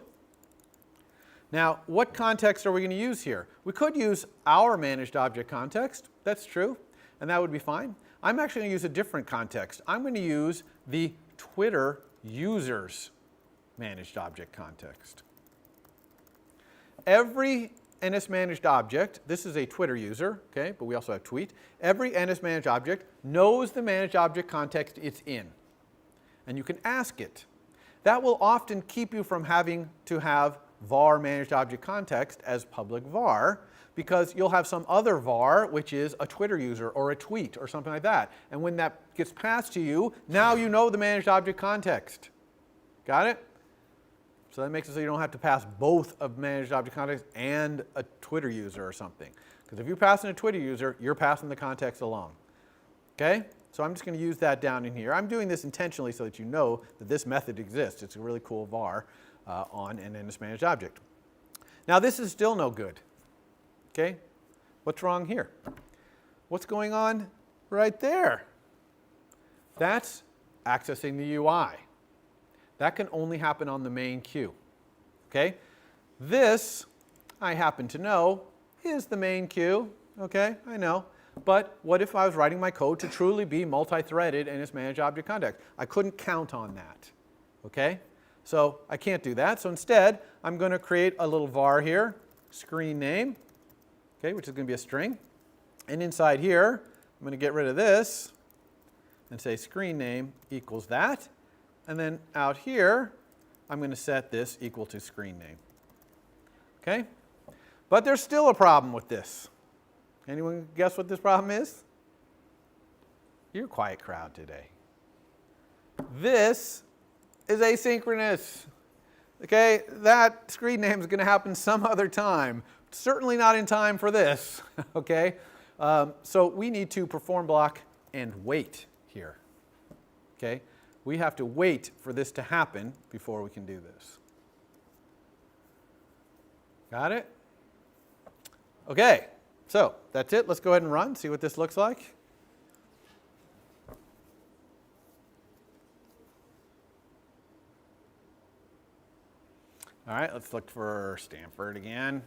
Now, what context are we going to use here? We could use our managed object context. That's true, and that would be fine. I'm actually going to use a different context. I'm going to use the Twitter users managed object context. Every NS managed object, this is a Twitter user, okay, but we also have tweet. Every NS managed object knows the managed object context it's in, and you can ask it. That will often keep you from having to have var managed object context as public var, because you'll have some other var, which is a Twitter user or a tweet or something like that. And when that gets passed to you, now you know the managed object context. Got it? So that makes it so you don't have to pass both a managed object context and a Twitter user or something. Because if you pass in a Twitter user, you're passing the context along. Okay? So I'm just going to use that down in here. I'm doing this intentionally so that you know that this method exists. It's a really cool var on an NS managed object. Now this is still no good. Okay? What's wrong here? What's going on right there? That's accessing the UI. That can only happen on the main queue. Okay? This, I happen to know, is the main queue. Okay? I know. But what if I was writing my code to truly be multi-threaded in its managed object context? I couldn't count on that. Okay? So I can't do that. So instead, I'm going to create a little var here, screen name, okay, which is going to be a string. And inside here, I'm going to get rid of this and say screen name equals that. And then out here, I'm going to set this equal to screen name. Okay? But there's still a problem with this. Anyone guess what this problem is? You're a quiet crowd today. This is asynchronous. Okay? That screen name is going to happen some other time. Certainly not in time for this. Okay? So we need to perform block and wait here. Okay? We have to wait for this to happen before we can do this. Got it? Okay, so that's it. Let's go ahead and run, see what this looks like. All right, let's look for Stanford again.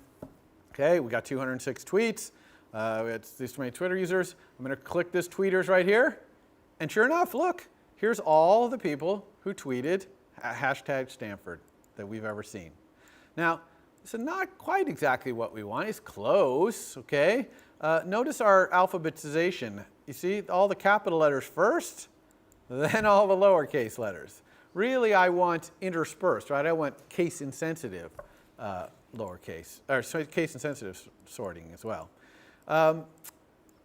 Okay, we got 206 tweets. It's these many Twitter users. I'm going to click this tweeters right here. And sure enough, look. Here's all the people who tweeted hashtag Stanford that we've ever seen. Now, this is not quite exactly what we want. It's close, okay? Notice our alphabetization. You see all the capital letters first, then all the lowercase letters. Really, I want interspersed, right? I want case-insensitive lowercase, or sorry, case-insensitive sorting as well.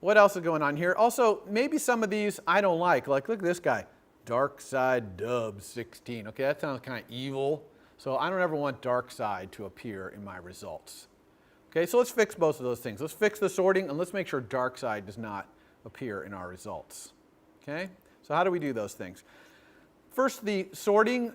What else is going on here? Also, maybe some of these I don't like look at this guy. Dark side dub 16. Okay, that sounds kind of evil. So I don't ever want dark side to appear in my results. Okay, so let's fix both of those things. Let's fix the sorting and let's make sure dark side does not appear in our results. Okay, so how do we do those things? First, the sorting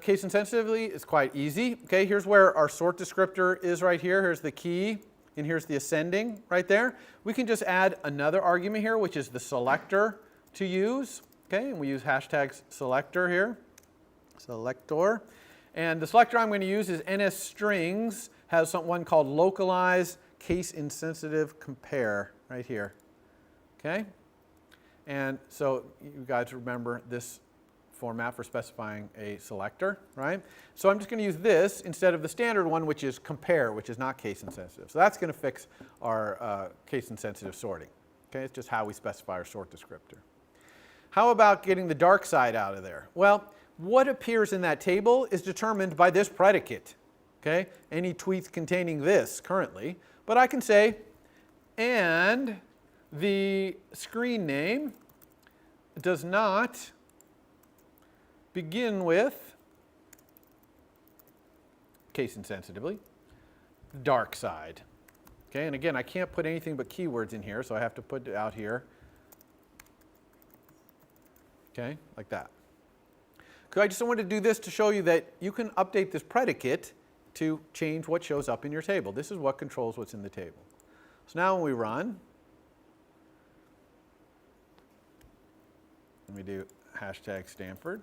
case insensitively is quite easy. Okay, here's where our sort descriptor is right here. Here's the key. and here's the ascending right there. We can just add another argument here, which is the selector to use. Okay, and we use hashtag selector here, selector. And the selector I'm going to use is NSStrings, has one called localize case insensitive compare right here. Okay, and so you guys remember this format for specifying a selector, right? So I'm just going to use this instead of the standard one, which is compare, which is not case insensitive. So that's going to fix our case insensitive sorting. Okay, it's just how we specify our sort descriptor. How about getting the dark side out of there? Well, what appears in that table is determined by this predicate. Okay, any tweets containing this currently, but I can say, and the screen name does not begin with, case insensitively, dark side. Okay, and again, I can't put anything but keywords in here, so I have to put it out here. Okay, like that. I just wanted to do this to show you that you can update this predicate to change what shows up in your table. This is what controls what's in the table. So now when we run, and we do hashtag Stanford.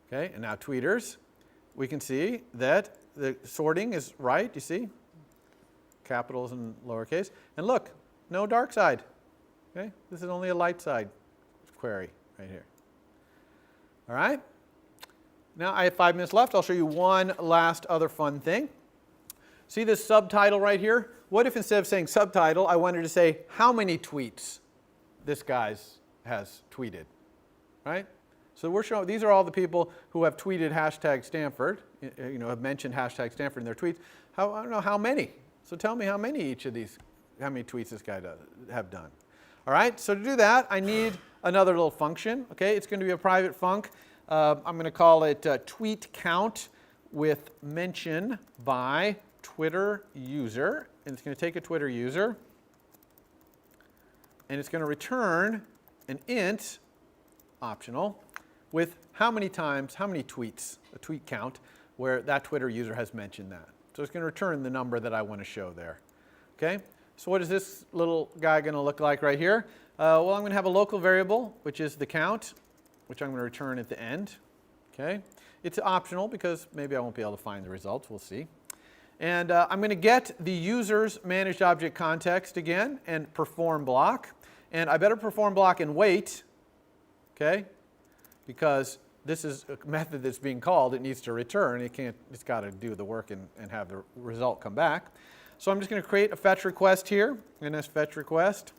Okay, and now tweeters, we can see that the sorting is right, you see? Capitals and lowercase. And look, no dark side. Okay, this is only a light side query right here. All right? Now I have 5 minutes left. I'll show you one last other fun thing. See this subtitle right here? What if instead of saying subtitle, I wanted to say how many tweets this guy has tweeted, right? So we're showing, these are all the people who have tweeted hashtag Stanford, have mentioned hashtag Stanford in their tweets. I don't know how many. So tell me how many each of these, how many tweets this guy have done. All right, so to do that, I need another little function. Okay, it's going to be a private func. I'm going to call it tweet count with mention by Twitter user. And it's going to take a Twitter user. And it's going to return an int, optional, with how many times, how many tweets, a tweet count, where that Twitter user has mentioned that. So it's going to return the number that I want to show there. Okay, so what is this little guy going to look like right here? Well, I'm going to have a local variable, which is the count, which I'm going to return at the end. Okay, it's optional because maybe I won't be able to find the results. We'll see. And I'm going to get the user's managed object context again and perform block. And I better perform block and wait, okay, because this is a method that's being called. It needs to return. It's got to do the work and have the result come back. So I'm just going to create a fetch request here, NS fetch request.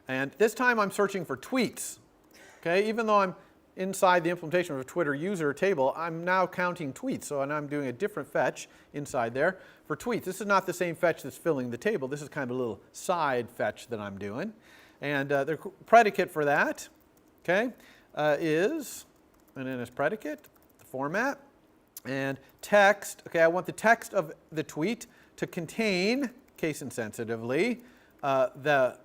And this time I'm searching for tweets. Okay, even though I'm inside the implementation of a Twitter user table, I'm now counting tweets. So and I'm doing a different fetch inside there for tweets. This is not the same fetch that's filling the table. This is kind of a little side fetch that I'm doing. And the predicate for that, okay, is an NS predicate, the format, and text. Okay, I want the text of the tweet to contain, case insensitively, the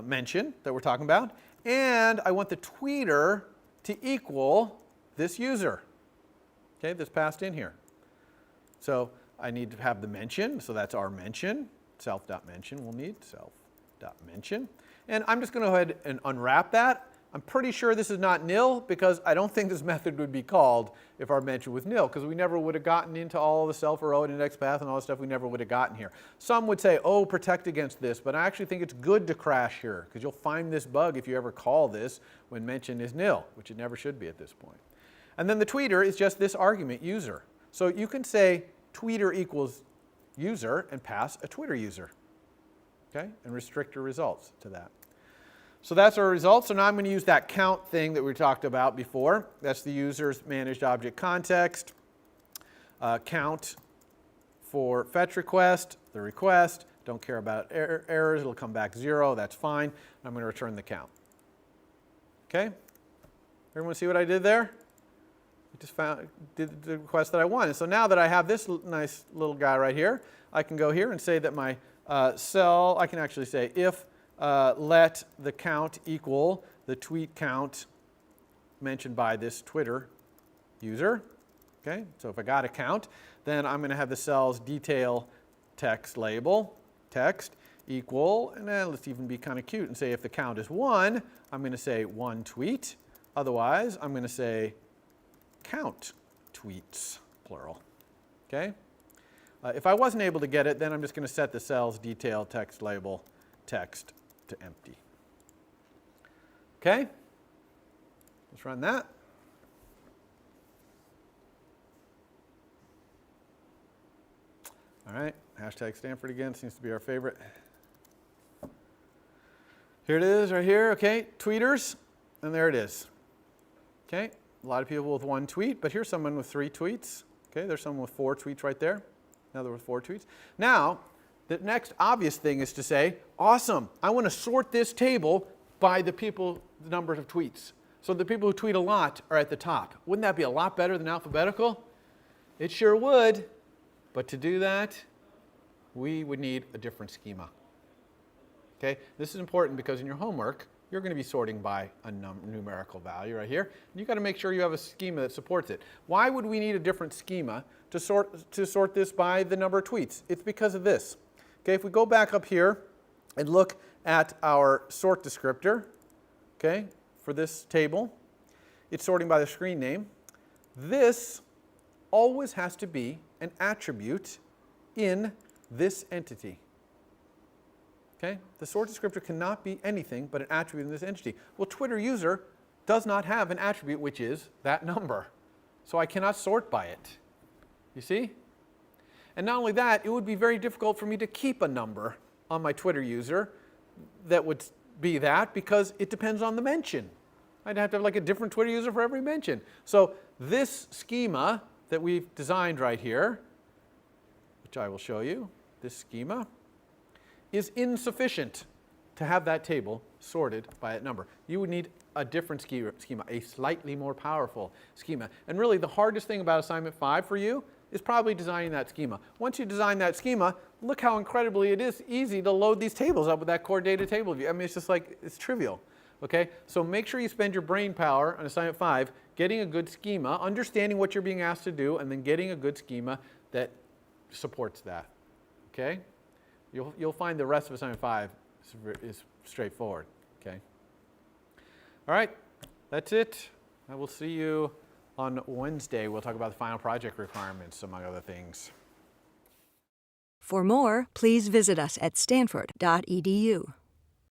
mention that we're talking about, and I want the tweeter to equal this user, okay, that's passed in here. So I need to have the mention, so that's our mention, self.mention we'll need, self.mention. And I'm just going to go ahead and unwrap that. I'm pretty sure this is not nil because I don't think this method would be called if our mention was nil, because we never would have gotten into all the self or index path and all the stuff we never would have gotten here. Some would say, oh, protect against this, but I actually think it's good to crash here because you'll find this bug if you ever call this when mention is nil, which it never should be at this point. And then the tweeter is just this argument, user. So you can say tweeter equals user and pass a Twitter user, okay, and restrict your results to that. So that's our result. So now I'm going to use that count thing that we talked about before. That's the user's managed object context. Count for fetch request, the request. Don't care about errors. It'll come back 0. That's fine. I'm going to return the count. Okay? Everyone see what I did there? I just did the request that I wanted. So now that I have this nice little guy right here, I can go here and say that my cell, I can actually say if let the count equal the tweet count mentioned by this Twitter user. Okay, so if I got a count, then I'm going to have the cells detail text label, text equal, and then let's even be kind of cute and say if the count is 1, I'm going to say 1 tweet. Otherwise, I'm going to say count tweets, plural. Okay? If I wasn't able to get it, then I'm just going to set the cell's detail text label text to empty. Okay? Let's run that. All right, hashtag Stanford again, seems to be our favorite. Here it is right here, okay, tweeters, and there it is. Okay, a lot of people with 1 tweet, but here's someone with 3 tweets. Okay, there's someone with 4 tweets right there. Another with 4 tweets. Now, the next obvious thing is to say, awesome, I want to sort this table by the numbers of tweets. So the people who tweet a lot are at the top. Wouldn't that be a lot better than alphabetical? It sure would. But to do that, we would need a different schema. Okay? This is important because in your homework, you're going to be sorting by a numerical value right here. You've got to make sure you have a schema that supports it. Why would we need a different schema to sort this by the number of tweets? It's because of this. Okay, if we go back up here and look at our sort descriptor, okay, for this table, it's sorting by the screen name. This always has to be an attribute in this entity. Okay? The sort descriptor cannot be anything but an attribute in this entity. Well, Twitter user does not have an attribute which is that number. So I cannot sort by it. You see? And not only that, it would be very difficult for me to keep a number on my Twitter user that would be that because it depends on the mention. I'd have to have like a different Twitter user for every mention. So this schema that we've designed right here, which I will show you, this schema, is insufficient to have that table sorted by that number. You would need a different schema, a slightly more powerful schema. And really the hardest thing about assignment 5 for you is probably designing that schema. Once you design that schema, look how incredibly it is easy to load these tables up with that core data table view. I mean, it's just like, it's trivial. Okay? So make sure you spend your brain power on assignment 5 getting a good schema, understanding what you're being asked to do, and then getting a good schema that supports that. Okay? You'll find the rest of assignment 5 is straightforward. Okay? All right, that's it. I will see you on Wednesday. We'll talk about the final project requirements, among other things. For more, please visit us at stanford.edu.